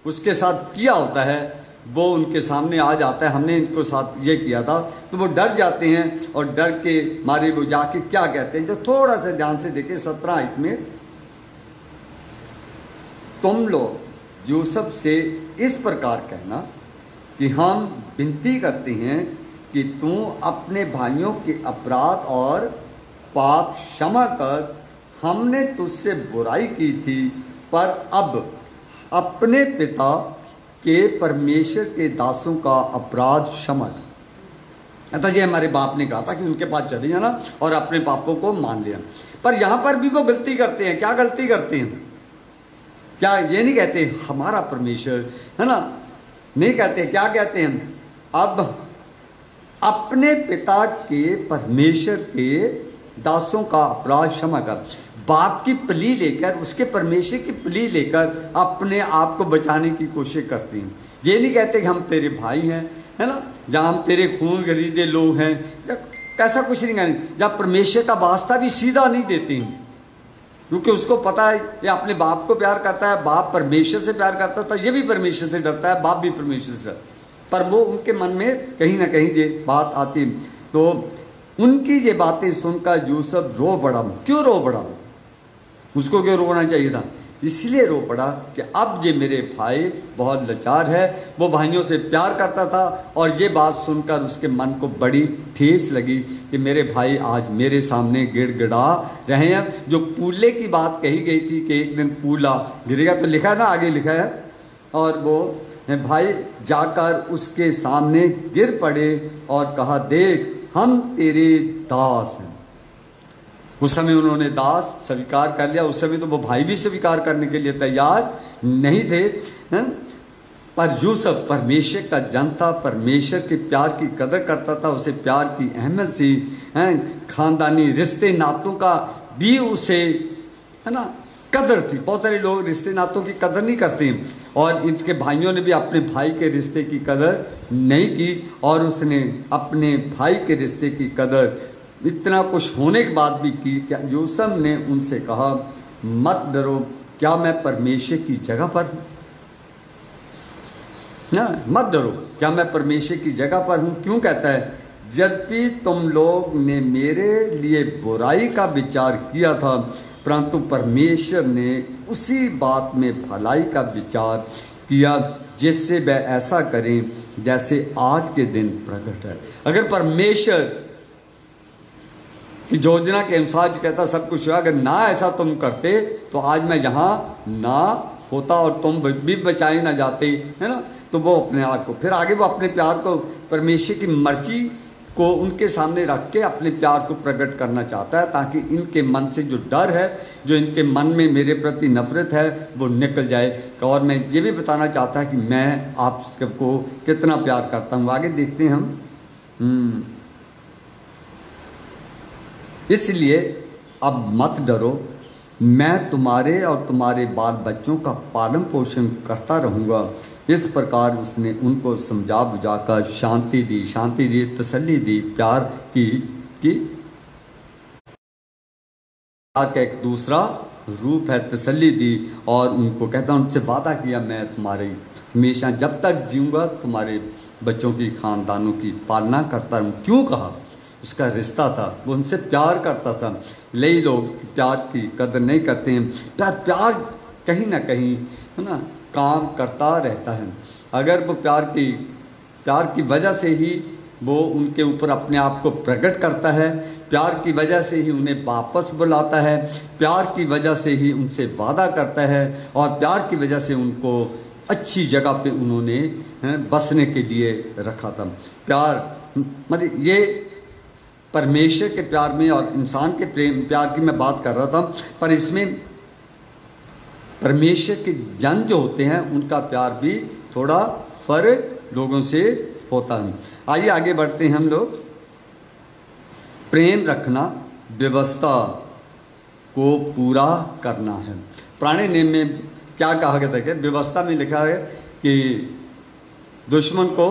उसके साथ किया होता है वो उनके सामने आ जाता है, हमने इनको साथ ये किया था। तो वो डर जाते हैं और डर के मारे वो जाके क्या कहते हैं, जो थोड़ा सा ध्यान से देखें 17 आयत में, तुम लोग यूसुफ से इस प्रकार कहना कि हम विनती करते हैं कि तू अपने भाइयों के अपराध और पाप क्षमा कर, हमने तुझसे बुराई की थी, पर अब अपने पिता के परमेश्वर के दासों का अपराध क्षमा कर। अतः ये हमारे बाप ने कहा था कि उनके पास चले जाना और अपने पापों को मान लिया। पर यहाँ पर भी वो गलती करते हैं। क्या गलती करते हैं? क्या ये नहीं कहते हमारा परमेश्वर, है ना, नहीं कहते, क्या कहते हैं, अब अपने पिता के परमेश्वर के दासों का अपराध क्षमा कर। बाप की पली लेकर, उसके परमेश्वर की पली लेकर अपने आप को बचाने की कोशिश करती हैं। ये नहीं कहते कि हम तेरे भाई हैं, है ना, जहाँ हम तेरे खून खरीदे लोग हैं, जब कैसा कुछ नहीं कहते, जब परमेश्वर का वास्ता भी सीधा नहीं देते हैं, क्योंकि उसको पता है ये अपने बाप को प्यार करता है, बाप परमेश्वर से प्यार करता है, तो ये भी परमेश्वर से डरता है, बाप भी परमेश्वर से डरता है। पर वो उनके मन में कहीं ना कहीं ये बात आती। तो उनकी ये बातें सुनकर यूसुफ रो पड़ा। क्यों रो पड़ा? उसको क्यों रोना चाहिए था? इसलिए रो पड़ा कि अब ये मेरे भाई बहुत लाचार है। वो भाइयों से प्यार करता था और ये बात सुनकर उसके मन को बड़ी ठेस लगी कि मेरे भाई आज मेरे सामने गिड़गिड़ा रहे हैं। जो पूले की बात कही गई थी कि एक दिन पूला गिरेगा, तो लिखा है ना, आगे लिखा है, और वो भाई जाकर उसके सामने गिर पड़े और कहा, देख हम तेरे दास हैं। उस समय उन्होंने दास स्वीकार कर लिया। उस समय तो वो भाई भी स्वीकार करने के लिए तैयार नहीं थे, हैं? पर यूसुफ परमेश्वर का जन था, परमेश्वर के प्यार की कदर करता था, उसे प्यार की अहमियत सी, हैं, खानदानी रिश्ते नातों का भी उसे, है ना, कदर थी। बहुत सारे लोग रिश्ते नातों की कदर नहीं करते और इसके भाइयों ने भी अपने भाई के रिश्ते की कदर नहीं की और उसने अपने भाई के रिश्ते की कदर इतना कुछ होने के बाद भी की। क्या यूसुफ ने उनसे कहा, मत डरो, क्या मैं परमेश्वर की जगह पर हूँ? ना, मत डरो, क्या मैं परमेश्वर की जगह पर हूँ? क्यों कहता है? यद्यपि तुम लोग ने मेरे लिए बुराई का विचार किया था, परंतु परमेश्वर ने उसी बात में भलाई का विचार किया जिससे वह ऐसा करें जैसे आज के दिन प्रकट है। अगर परमेश्वर की योजना के अनुसार कहता सब कुछ हुआ, अगर ना ऐसा तुम करते तो आज मैं यहाँ ना होता और तुम भी बचाए ना जाते, है ना। तो वो अपने आप को फिर आगे वो अपने प्यार को, परमेश्वर की मर्जी को उनके सामने रख के अपने प्यार को प्रकट करना चाहता है, ताकि इनके मन से जो डर है, जो इनके मन में मेरे प्रति नफरत है, वो निकल जाए। और मैं ये भी बताना चाहता है कि मैं आप सबको कितना प्यार करता हूँ। आगे देखते हैं हम। इसलिए अब मत डरो, मैं तुम्हारे और तुम्हारे बाल बच्चों का पालन पोषण करता रहूँगा। इस प्रकार उसने उनको समझा बुझाकर शांति दी, तसल्ली दी, प्यार की प्यार का एक दूसरा रूप है, तसल्ली दी। और उनको कहता हूँ, उनसे वादा किया मैं तुम्हारे हमेशा जब तक जीऊँगा तुम्हारे बच्चों की खानदानों की पालना करता रहूँ। क्यों कहा? उसका रिश्ता था, वो उनसे प्यार करता था। कई लोग प्यार की कदर नहीं करते हैं। प्यार कहीं ना कहीं, है ना, काम करता रहता है। अगर वो प्यार की वजह से ही वो उनके ऊपर अपने आप को प्रकट करता है, प्यार की वजह से ही उन्हें वापस बुलाता है, प्यार की वजह से ही उनसे वादा करता है, और प्यार की वजह से उनको अच्छी जगह पे उन्होंने बसने के लिए रखा था। प्यार मतलब ये परमेश्वर के प्यार में और इंसान के प्यार की मैं बात कर रहा था, पर इसमें परमेश्वर के जन जो होते हैं उनका प्यार भी थोड़ा फर्क लोगों से होता है। आइए आगे बढ़ते हैं हम लोग। प्रेम रखना व्यवस्था को पूरा करना है। पुराने नियम में क्या कहा गया था कि व्यवस्था में लिखा है कि दुश्मन को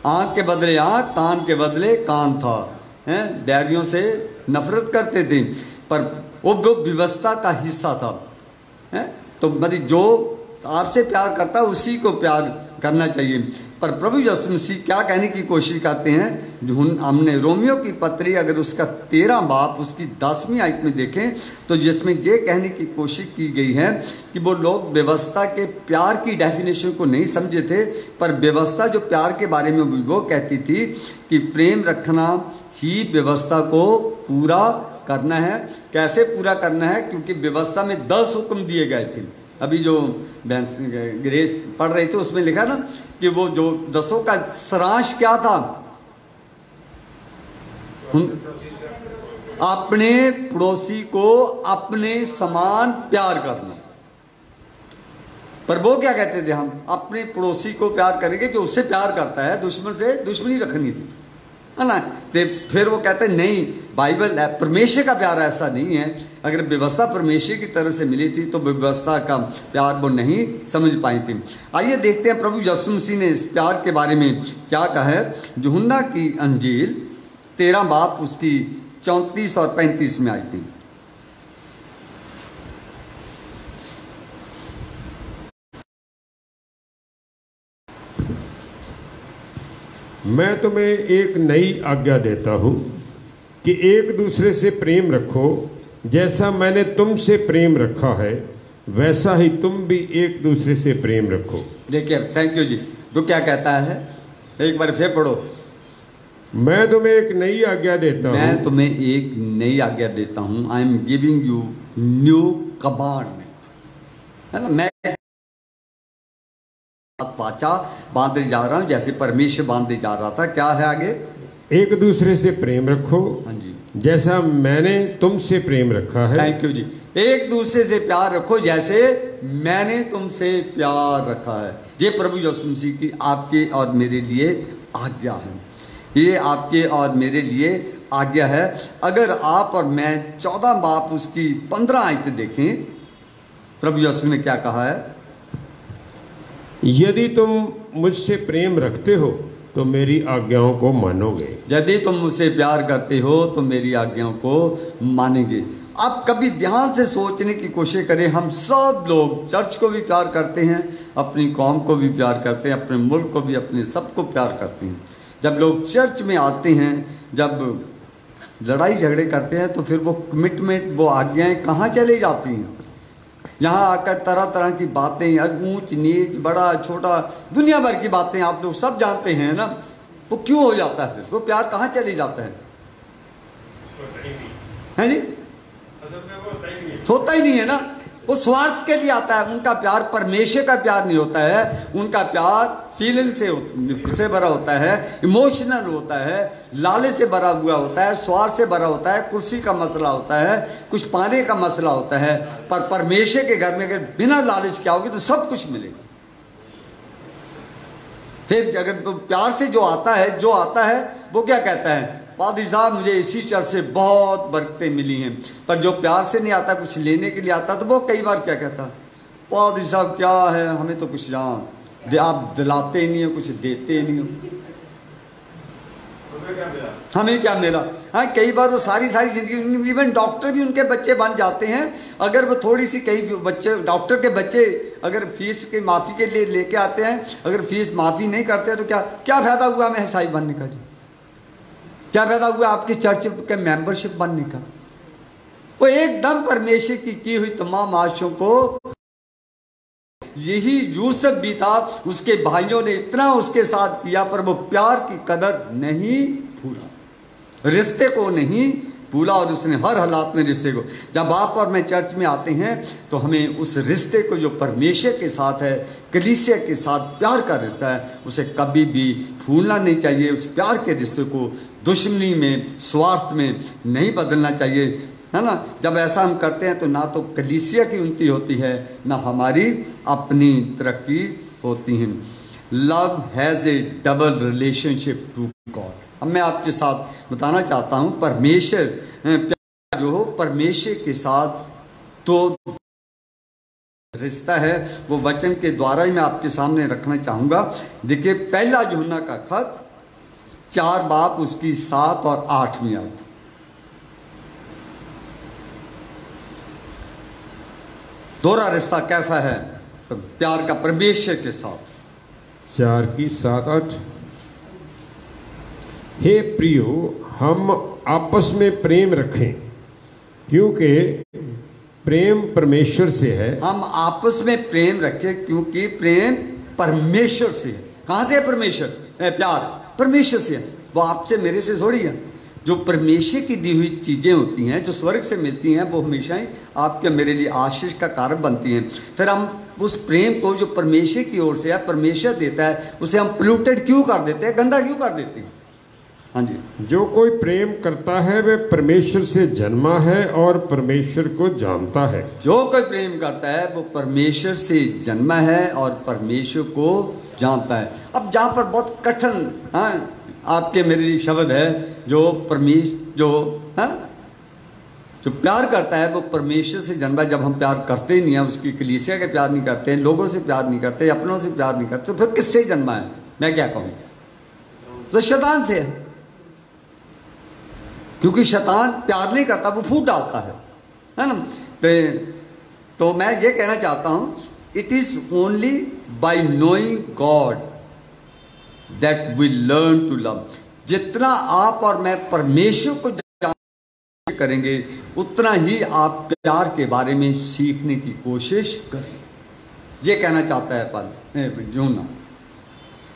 आंख के बदले आंख, कान के बदले कान था, हैं, बैरियों से नफरत करते थे, पर वो व्यवस्था का हिस्सा था, हैं। तो मतलब जो आपसे प्यार करता है उसी को प्यार करना चाहिए। पर प्रभु यीशु मसीह क्या कहने की कोशिश करते हैं, जो हमने रोमियो की पत्री अगर उसका 13 बाब उसकी 10वीं आयत में देखें तो जिसमें ये कहने की कोशिश की गई है कि वो लोग व्यवस्था के प्यार की डेफिनेशन को नहीं समझे थे, पर व्यवस्था जो प्यार के बारे में वो कहती थी कि प्रेम रखना ही व्यवस्था को पूरा करना है। कैसे पूरा करना है? क्योंकि व्यवस्था में 10 हुक्म दिए गए थे। अभी जो ग्रेस पढ़ रहे थे उसमें लिखा ना कि वो जो 10 का सारांश क्या था, अपने पड़ोसी को अपने समान प्यार करना। पर वो क्या कहते थे, हम अपने पड़ोसी को प्यार करेंगे जो उससे प्यार करता है, दुश्मन से दुश्मनी रखनी थी, है ना। तो फिर वो कहते नहीं, बाइबल परमेश्वर का प्यार ऐसा नहीं है। अगर व्यवस्था परमेश्वर की तरफ से मिली थी तो व्यवस्था का प्यार वो नहीं समझ पाई थी। आइए देखते हैं प्रभु यीशु मसीह ने इस प्यार के बारे में क्या कहा है। यूहन्ना की अंजील 13 बाब उसकी 34 और 35 में आई थी। मैं तुम्हें एक नई आज्ञा देता हूँ कि एक दूसरे से प्रेम रखो। जैसा मैंने तुमसे प्रेम रखा है वैसा ही तुम भी एक दूसरे से प्रेम रखो। देखिए, थैंक यू जी। तो क्या कहता है, एक बार फिर पढ़ो। मैं तुम्हें एक नई आज्ञा देता हूँ। मैं तुम्हें एक नई आज्ञा देता हूँ। I am giving you new commandment, है ना। मैं वाचा बांधे जा रहा हूँ जैसे परमेश्वर बांधे जा रहा था। क्या है आगे? एक दूसरे से प्रेम रखो। हाँ जी, जैसा मैंने तुमसे प्रेम रखा है। थैंक यू जी। एक दूसरे से प्यार रखो जैसे मैंने तुमसे प्यार रखा है। ये प्रभु यीशु मसीह की आपके और मेरे लिए आज्ञा है। ये आपके और मेरे लिए आज्ञा है। अगर आप और मैं 14 बाब उसकी 15 आयत देखें, प्रभु यीशु ने क्या कहा है, यदि तुम मुझसे प्रेम रखते हो तो मेरी आज्ञाओं को मानोगे। यदि तुम मुझसे प्यार करते हो तो मेरी आज्ञाओं को मानेंगे। आप कभी ध्यान से सोचने की कोशिश करें, हम सब लोग चर्च को भी प्यार करते हैं, अपनी कौम को भी प्यार करते हैं, अपने मुल्क को भी, अपने सबको प्यार करते हैं। जब लोग चर्च में आते हैं, जब लड़ाई झगड़े करते हैं तो फिर वो कमिटमेंट, वो आज्ञाएं कहाँ चली जाती हैं? यहाँ आकर तरह तरह की बातें, ऊंच नीच, बड़ा छोटा, दुनिया भर की बातें आप लोग सब जानते हैं ना। वो क्यों हो जाता है? फिर वो प्यार कहाँ चले जाता है? है जी, होता ही नहीं है ना। वो स्वार्थ के लिए आता है। उनका प्यार परमेश्वर का प्यार नहीं होता है। उनका प्यार फीलिंग से भरा होता है, इमोशनल होता है, लालच से भरा हुआ होता है, स्वार्थ से भरा होता है, कुर्सी का मसला होता है, कुछ पाने का मसला होता है। पर परमेश्वर के घर में अगर बिना लालच के आओगे तो सब कुछ मिलेगा। फिर अगर प्यार से जो आता है वो क्या कहता है? पादी साहब मुझे इसी चर्च से बहुत बरकतें मिली हैं। पर जो प्यार से नहीं आता, कुछ लेने के लिए आता, तो वो कई बार क्या कहता? पादी साहब क्या है, हमें तो कुछ आप दिलाते ही नहीं हो, कुछ देते ही नहीं हो, हमें क्या मिला? हाँ, कई बार वो सारी जिंदगी, इवन डॉक्टर भी उनके बच्चे बन जाते हैं। अगर वो थोड़ी सी, कई बच्चे, डॉक्टर के बच्चे अगर फीस की माफ़ी के लिए लेके आते हैं, अगर फीस माफ़ी नहीं करते हैं तो क्या फ़ायदा हुआ हमें ईसाई बनने का? जी, क्या फायदा हुआ आपके चर्च के मेंबरशिप बनने का? वो एकदम परमेश्वर की हुई तमाम आशाओं को, यही यूसुफ भी था, उसके भाइयों ने इतना उसके साथ किया पर वो प्यार की कदर नहीं भूला, रिश्ते को नहीं भूला। और उसने हर हालात में रिश्ते को, जब आप और मैं चर्च में आते हैं तो हमें उस रिश्ते को जो परमेश्वर के साथ है, कलीसिया के साथ प्यार का रिश्ता है, उसे कभी भी भूलना नहीं चाहिए। उस प्यार के रिश्ते को दुश्मनी में, स्वार्थ में नहीं बदलना चाहिए, है ना। जब ऐसा हम करते हैं तो ना तो कलीसिया की उन्नति होती है, ना हमारी अपनी तरक्की होती है। Love has a double relationship to God. अब मैं आपके साथ बताना चाहता हूँ, परमेश्वर प्यार जो हो, परमेश्वर के साथ तो रिश्ता है, वो वचन के द्वारा ही मैं आपके सामने रखना चाहूँगा। देखिए, पहला यूहन्ना का खत 4 बाब उसकी 7 और 8वीं आयत। दोहरा रिश्ता कैसा है? तो प्यार का परमेश्वर के साथ। 4 की 7 8। हे प्रियो, हम आपस में प्रेम रखें, क्योंकि प्रेम परमेश्वर से है। हम आपस में प्रेम रखें क्योंकि प्रेम परमेश्वर से है। कहाँ से है परमेश्वर? प्यार परमेश्वर से है। वो आपसे मेरे से थोड़ी है। जो परमेश्वर की दी हुई चीज़ें होती हैं, जो स्वर्ग से मिलती हैं, वो हमेशा ही आपके मेरे लिए आशीष का कारण बनती हैं। फिर हम उस प्रेम को जो परमेश्वर की ओर से है, परमेश्वर देता है, उसे हम पोल्यूटेड क्यों कर देते हैं, गंदा क्यों कर देते हैं? हाँ जी। जो कोई प्रेम करता है वह परमेश्वर से जन्मा है और परमेश्वर को जानता है। जो कोई प्रेम करता है वो परमेश्वर से जन्मा है और परमेश्वर को जानता है। अब जहाँ पर बहुत कठिन, हाँ, आपके मेरे लिए शब्द है, जो जो प्यार करता है वो परमेश्वर से जन्मा। जब हम प्यार करते ही नहीं है, उसकी कलीसिया के प्यार नहीं करते हैं, लोगों से प्यार नहीं करते, अपनों से प्यार नहीं करते, तो फिर किससे जन्मा है? मैं क्या कहूँ? तो शैतान से है, क्योंकि शैतान प्यार नहीं करता, वो फूट डालता है ना। तो मैं ये कहना चाहता हूँ, it is only by knowing God that we learn to love. जितना आप और मैं परमेश्वर को जानना करेंगे, उतना ही आप प्यार के बारे में सीखने की कोशिश करें। ये कहना चाहता है यूहन्ना।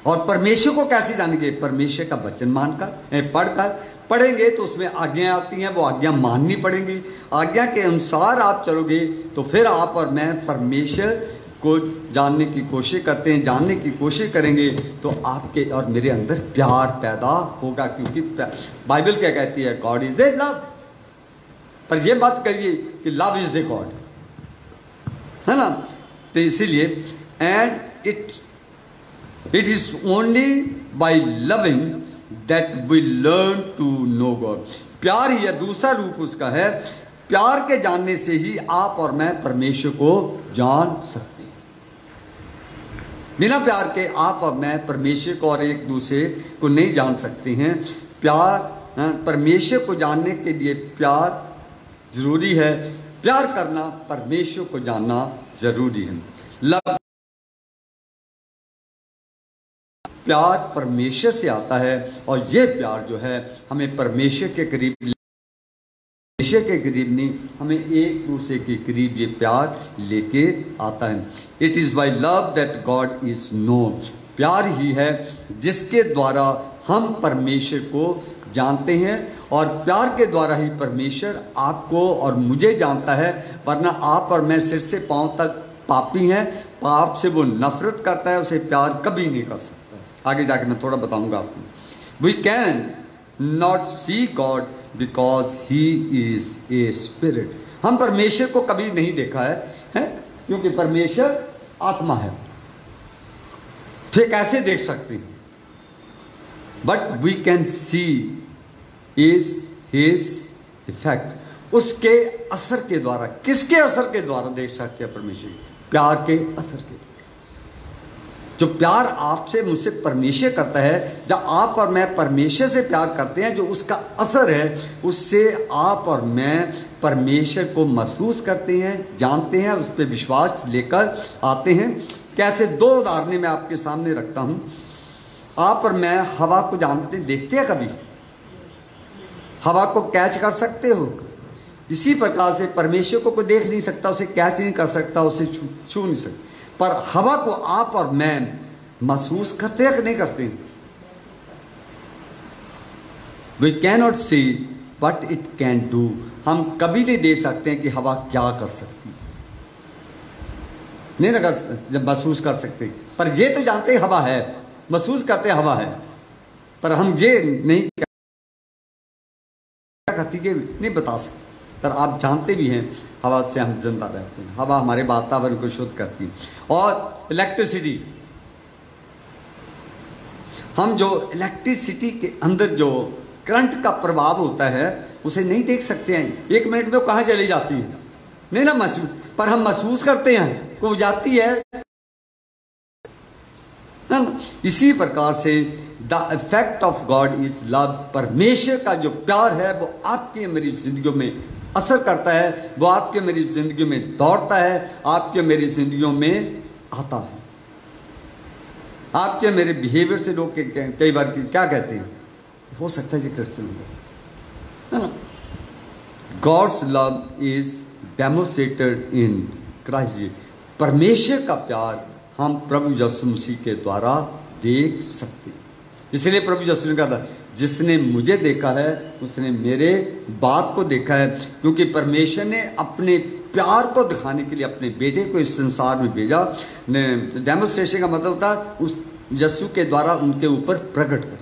और परमेश्वर को कैसे जानेंगे? परमेश्वर का वचन मानकर, पढ़ेंगे तो उसमें आज्ञा आती हैं, वो आज्ञा माननी पड़ेंगी। आज्ञा के अनुसार आप चलोगे तो फिर आप और मैं परमेश्वर को जानने की कोशिश करते हैं, जानने की कोशिश करेंगे तो आपके और मेरे अंदर प्यार पैदा होगा। क्योंकि बाइबल क्या कहती है? God is a love. पर ये बात कहिए कि लव इज ए गॉड, है ना। तो इसीलिए and it is only by loving that we learn to know God. प्यार ही है, दूसरा रूप उसका है। प्यार के जानने से ही आप और मैं परमेश्वर को जान सकते हैं। बिना प्यार के आप और मैं परमेश्वर को और एक दूसरे को नहीं जान सकते हैं। प्यार, परमेश्वर को जानने के लिए प्यार जरूरी है। प्यार करना परमेश्वर को जानना जरूरी है। लव, प्यार परमेश्वर से आता है और ये प्यार जो है हमें परमेश्वर के करीब परमेश्वर के करीब नहीं, हमें एक दूसरे के करीब ये प्यार लेके आता है। It is by love that God is known. प्यार ही है जिसके द्वारा हम परमेश्वर को जानते हैं, और प्यार के द्वारा ही परमेश्वर आपको और मुझे जानता है। वरना आप और मैं सिर से पांव तक पापी हैं, पाप से वो नफरत करता है, उसे प्यार कभी नहीं कर सकता। आगे जाके मैं थोड़ा बताऊंगा आपको। We can not see God because he is a spirit. हम परमेश्वर को कभी नहीं देखा है क्योंकि परमेश्वर आत्मा है, फिर कैसे देख सकते हैं? But we can see is his effect. उसके असर के द्वारा, किसके असर के द्वारा देख सकते हैं परमेश्वर? प्यार के असर के। जो प्यार आपसे मुझसे परमेश्वर करता है, जब आप और मैं परमेश्वर से प्यार करते हैं, जो उसका असर है, उससे आप और मैं परमेश्वर को महसूस करते हैं, जानते हैं, उस पर विश्वास लेकर आते हैं। कैसे? दो उदाहरणें मैं आपके सामने रखता हूं। आप और मैं हवा को जानते, देखते हैं कभी? हवा को कैच कर सकते हो? इसी प्रकार से परमेश्वर को कोई देख नहीं सकता, उसे कैच नहीं कर सकता, उसे छू नहीं सकता। पर हवा को आप और मैं महसूस करते हैं कि नहीं करते? We can not see but it can do. हम कभी नहीं देख सकते हैं कि हवा क्या कर सकती है, नहीं ना, जब महसूस कर सकते। पर ये तो जानते हैं हवा है, महसूस करते हैं हवा है, पर हम ये नहीं क्या करती, ये नहीं बता सकते। पर आप जानते भी हैं हवा से हम जिंदा रहते हैं। हवा हमारे वातावरण को शुद्ध करती है। और इलेक्ट्रिसिटी, हम जो इलेक्ट्रिसिटी के अंदर जो करंट का प्रभाव होता है उसे नहीं देख सकते हैं। 1 मिनट में वो कहाँ चली जाती है, नहीं ना महसूस, पर हम महसूस करते हैं वो जाती है। इसी प्रकार से the effect of God is love. परमेश्वर का जो प्यार है वो आपकी मेरी जिंदगियों में असर करता है, वो आपके मेरी जिंदगी में दौड़ता है, आपके मेरी जिंदगियों में आता है। आपके मेरे बिहेवियर से लोग कई बार क्या कहते हैं, हो सकता है ये क्रिश्चियन है ना। God's love is demonstrated in Christ. परमेश्वर का प्यार हम प्रभु यीशु मसीह के द्वारा देख सकते। इसलिए प्रभु यीशु ने कहा था, जिसने मुझे देखा है उसने मेरे बाप को देखा है। क्योंकि परमेश्वर ने अपने प्यार को दिखाने के लिए अपने बेटे को इस संसार में भेजा। डेमोन्स्ट्रेशन का मतलब होता है उस यीशु के द्वारा उनके ऊपर प्रकट कर।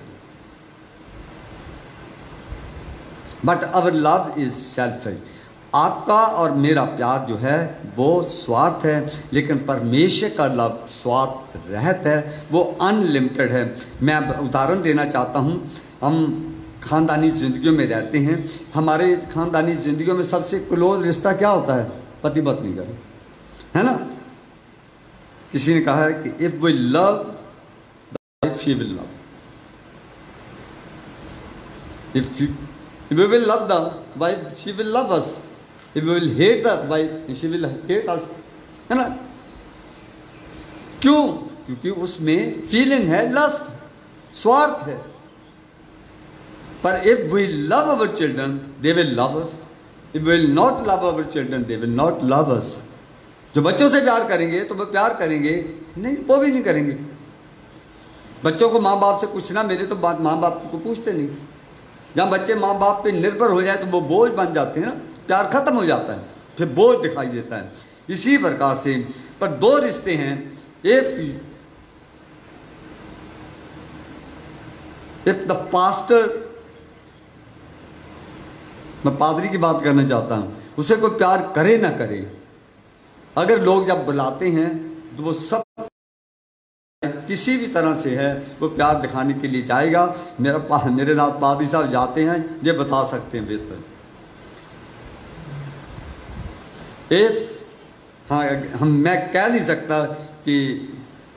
But our love is selfish. आपका और मेरा प्यार जो है वो स्वार्थ है, लेकिन परमेश्वर का लव स्वार्थ रहित है, वो अनलिमिटेड है। मैं अब उदाहरण देना चाहता हूँ। हम खानदानी ज़िंदगियों में रहते हैं। हमारे खानदानी ज़िंदगियों में सबसे क्लोज रिश्ता क्या होता है? पति पत्नी का, है ना। किसी ने कहा है कि if we love the wife she will love, if we will love the wife she will love us, if we will hate the wife she will hate us, है ना। क्यों? क्योंकि उसमें फीलिंग है, लस्ट, स्वार्थ है। पर if we love our children they will love us, if we will not love our children they will not love us. जो बच्चों से प्यार करेंगे तो वो प्यार करेंगे, नहीं वो भी नहीं करेंगे। बच्चों को माँ बाप से पूछना, मेरे तो माँ बाप को पूछते नहीं। जहाँ बच्चे माँ बाप पे निर्भर हो जाए तो वो बोझ बन जाते हैं ना, प्यार खत्म हो जाता है, फिर बोझ दिखाई देता है। इसी प्रकार से पर दो रिश्ते हैं। इफ द पास्टर, मैं पादरी की बात करना चाहता हूं, उसे कोई प्यार करे ना करे, अगर लोग जब बुलाते हैं तो वो सब किसी भी तरह से है वो प्यार दिखाने के लिए जाएगा। मेरे नाथ पादरी साहब जाते हैं, ये बता सकते हैं बेहतर। मैं कह नहीं सकता कि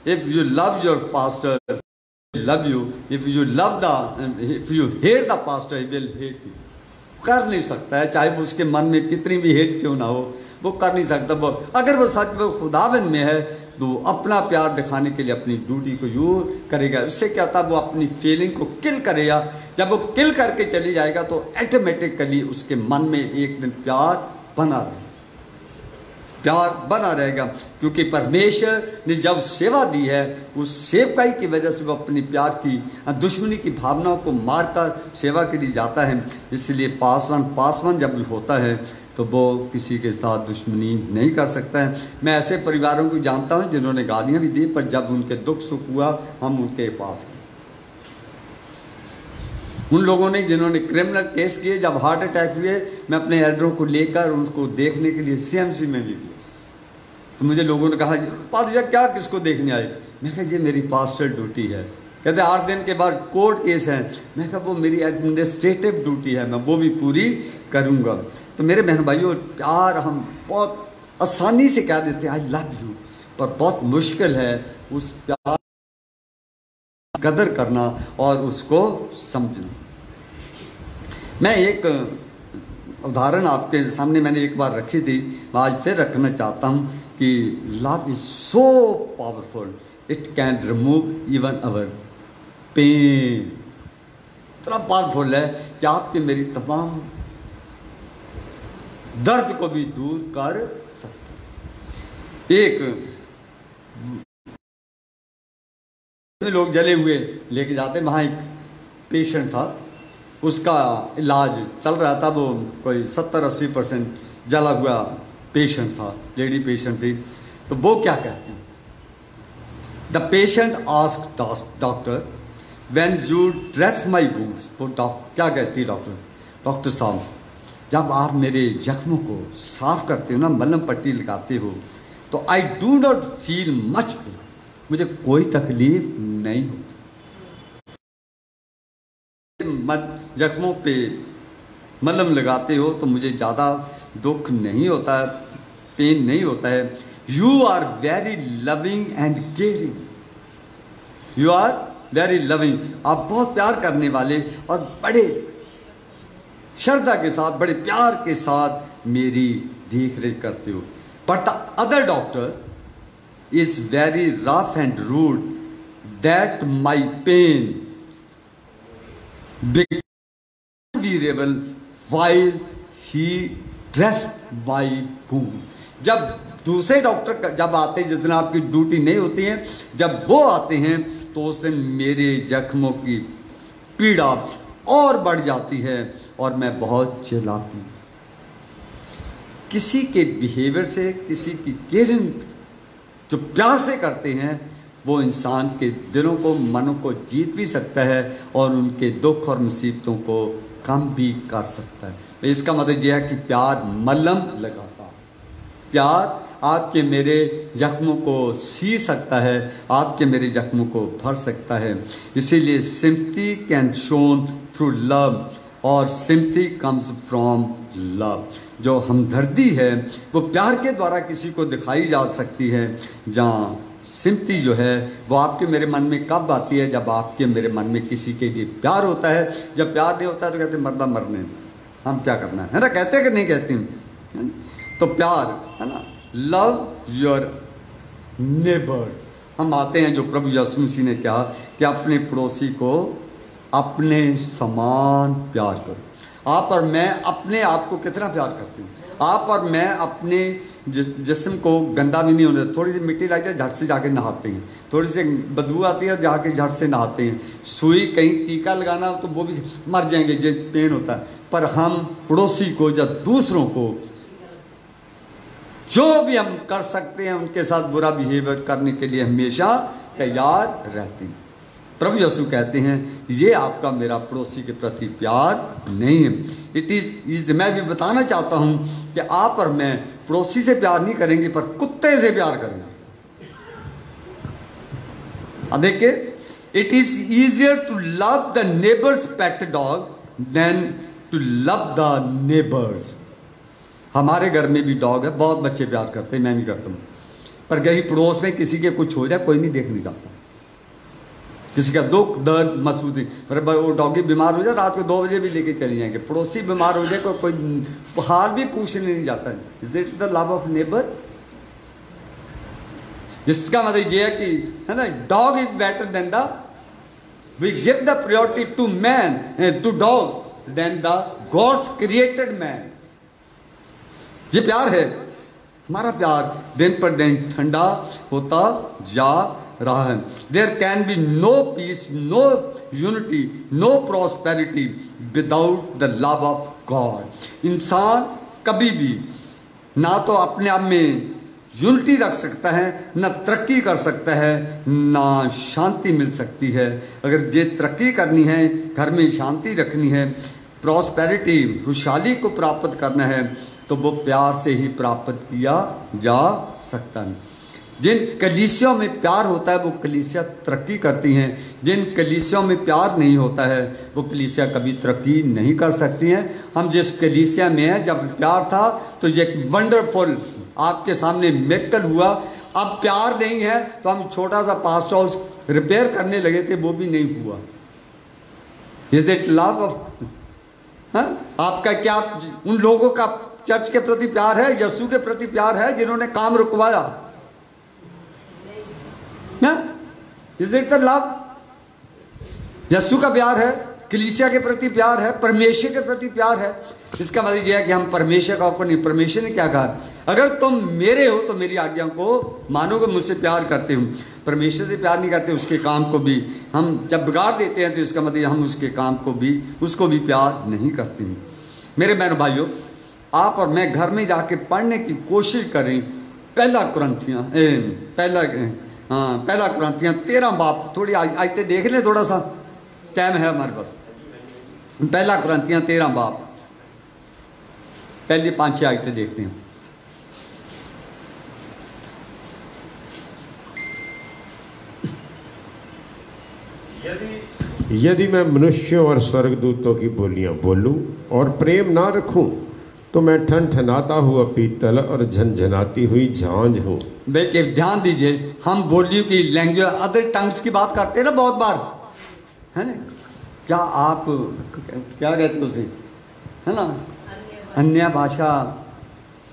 if you love your pastor love you, if you hate the pastor he will hate you. कर नहीं सकता है, चाहे वो उसके मन में कितनी भी हेट क्यों ना हो, वो कर नहीं सकता। वो अगर वो सच में खुदाबंद में है तो अपना प्यार दिखाने के लिए अपनी ड्यूटी को यूँ करेगा। उससे क्या होता है, वो अपनी फीलिंग को किल करेगा। जब वो किल करके चली जाएगा तो ऑटोमेटिकली उसके मन में एक दिन प्यार बना रहेगा, क्योंकि परमेश्वर ने जब सेवा दी है उस सेवकाई की वजह से वो अपनी प्यार की दुश्मनी की भावनाओं को मारकर सेवा के लिए जाता है। इसलिए पासवान जब होता है तो वो किसी के साथ दुश्मनी नहीं कर सकता है। मैं ऐसे परिवारों को जानता हूँ जिन्होंने गालियाँ भी दी, पर जब उनके दुख सुख हुआ हम उनके पास गए। उन लोगों ने जिन्होंने क्रिमिनल केस किए, जब हार्ट अटैक हुए, मैं अपने एल्डरों को लेकर उनको देखने के लिए CMC में भी गया। तो मुझे लोगों ने कहा, पादरी साहब क्या किसको देखने आए? मैं कहा ये मेरी पास्टर ड्यूटी है। कहते 8 दिन के बाद कोर्ट केस है। मैं कहा वो मेरी एडमिनिस्ट्रेटिव ड्यूटी है, मैं वो भी पूरी करूँगा। तो मेरे बहन भाइयों, प्यार हम बहुत आसानी से कह देते हैं आई लव यू, पर बहुत मुश्किल है उस प्यार कदर करना और उसको समझना। मैं एक उदाहरण आपके सामने मैंने एक बार रखी थी, मैं आज फिर रखना चाहता हूँ कि love is so powerful, it can remove even our pain. इतना पावरफुल है कि आपके मेरी तमाम दर्द को भी दूर कर सकता। एक लोग जले हुए लेके जाते, वहाँ एक पेशेंट था, उसका इलाज चल रहा था। वो कोई 70-80% जला हुआ पेशेंट था, लेडी पेशेंट थी। तो वो क्या कहते हैं, the patient ask doctor when you dress my wounds. वो क्या कहती है डॉक्टर साहब, जब आप मेरे जख्मों को साफ करते हो ना, मलहम पट्टी लगाते हो, तो I do not feel much pain, मुझे कोई तकलीफ नहीं होती। जख्मों पे मलहम लगाते हो तो मुझे ज़्यादा दुख नहीं होता है, पेन नहीं होता है। You are very loving and caring, you are very loving, आप बहुत प्यार करने वाले और बड़े श्रद्धा के साथ, बड़े प्यार के साथ मेरी देख रेख करते हो। But the other doctor is very rough and rude, that my pain became bearable while he dressed my wound। जब दूसरे डॉक्टर जब आते हैं, जिस दिन आपकी ड्यूटी नहीं होती है, जब वो आते हैं तो उस दिन मेरे जख्मों की पीड़ा और बढ़ जाती है और मैं बहुत चिल्लाती हूँ। किसी के बिहेवियर से, किसी की केयरिंग जो प्यार से करते हैं, वो इंसान के दिलों को, मनों को जीत भी सकता है और उनके दुख और मुसीबतों को कम भी कर सकता है। तो इसका मतलब यह है कि प्यार मलहम लगाता है, प्यार आपके मेरे जख्मों को सी सकता है, आपके मेरे जख्मों को भर सकता है। इसीलिए sympathy can shown through love, और सिंपैथी कम्स फ्रॉम लव। जो हमदर्दी है वो प्यार के द्वारा किसी को दिखाई जा सकती है, जहाँ सिंपैथी जो है वो आपके मेरे मन में कब आती है, जब आपके मेरे मन में किसी के लिए प्यार होता है। जब प्यार नहीं होता है तो कहते मरना मरने, हम क्या करना है ना, कहते हैं कि नहीं कहते हैं? तो प्यार है ना, लव योर नेबर्स। हम आते हैं जो प्रभु यीशु मसीह ने कहा कि अपने पड़ोसी को अपने समान प्यार करो। आप और मैं अपने आप को कितना प्यार करते हैं। आप और मैं अपने जिस्म को गंदा भी नहीं होने देते। थोड़ी सी मिट्टी लग जाए झट से जाके नहाते हैं, थोड़ी सी बदबू आती है जाके झट से नहाते हैं। सुई कहीं टीका लगाना तो वो भी मर जाएंगे, जो पेन होता है। पर हम पड़ोसी को या दूसरों को जो भी हम कर सकते हैं उनके साथ बुरा बिहेवियर करने के लिए हमेशा तैयार रहते हैं। प्रभु यीशु कहते हैं ये आपका मेरा पड़ोसी के प्रति प्यार नहीं है। इट इज मैं भी बताना चाहता हूं कि आप और मैं पड़ोसी से प्यार नहीं करेंगे, पर कुत्ते से प्यार करेंगे। अब देखिए, it is easier to love the neighbour's pet dog than to love the neighbours. हमारे घर में भी डॉग है, बहुत बच्चे प्यार करते हैं, मैं भी करता हूँ। पर कहीं पड़ोस में किसी के कुछ हो जाए कोई नहीं देखने जाता, किसी का दुख दर्द महसूस नहीं। पर वो डॉगी बीमार हो जाए रात को 2 बजे भी लेके चले जाएंगे। पड़ोसी बीमार हो जाए कोई हाल भी पूछने नहीं जाता है। Is it the love of neighbour? इसका मतलब ये है कि है ना, dog is better than the, we give the priority to man, to dog than the God's created man. ये प्यार है, हमारा प्यार दिन पर दिन ठंडा होता जा रहा है। There can be no peace, no unity, no prosperity without the love of God. इंसान कभी भी ना तो अपने आप में यूनिटी रख सकता है, ना तरक्की कर सकता है, ना शांति मिल सकती है। अगर ये तरक्की करनी है, घर में शांति रखनी है, प्रॉस्पेरिटी खुशहाली को प्राप्त करना है, तो वो प्यार से ही प्राप्त किया जा सकता है। जिन कलीसियों में प्यार होता है वो कलीसिया तरक्की करती हैं, जिन कलीसियों में प्यार नहीं होता है वो कलीसिया कभी तरक्की नहीं कर सकती हैं। हम जिस कलीसिया में हैं, जब प्यार था तो ये वंडरफुल आपके सामने मिरेकल हुआ। अब प्यार नहीं है तो हम छोटा सा पास्ट हाउस रिपेयर करने लगे थे, वो भी नहीं हुआ। Is it love? आपका क्या उन लोगों का चर्च के प्रति प्यार है, यीशु के प्रति प्यार है जिन्होंने काम रुकवाया? Is it the love? Yeshu का प्यार है, कलीसिया के प्रति प्यार है, परमेश्वर के प्रति प्यार है। इसका मतलब यह है कि हम परमेश्वर का ऊपर नहीं। परमेश्वर ने क्या कहा? अगर तुम मेरे हो तो मेरी आज्ञाओं को मानोगे, मुझसे प्यार करते हो। परमेश्वर से प्यार नहीं करते, उसके काम को भी हम जब बिगाड़ देते हैं तो इसका मतलब हम उसके काम को भी, उसको भी प्यार नहीं करते हैं। मेरे बहनों भाइयों, आप और मैं घर में जाके पढ़ने की कोशिश करें पहला कुरिन्थियां 13 बाप। थोड़ी आयतें देख लें, थोड़ा सा टाइम है हमारे पास। पहला कुरिन्थियां 13 बाप, पहली 5-6 आयतें देखते हैं। यदि मैं मनुष्यों और स्वर्गदूतों की बोलियां बोलूं और प्रेम ना रखूं तो मैं ठनठनाता हुआ पीतल और झनझनाती हुई झांझ हूं। देखिए ध्यान दीजिए, हम बोलियों की लैंग्वेज, अदर टंग्स की बात करते हैं ना बहुत बार, है ना? क्या आप क्या कहते हैं उसे, है ना, अन्य भाषा।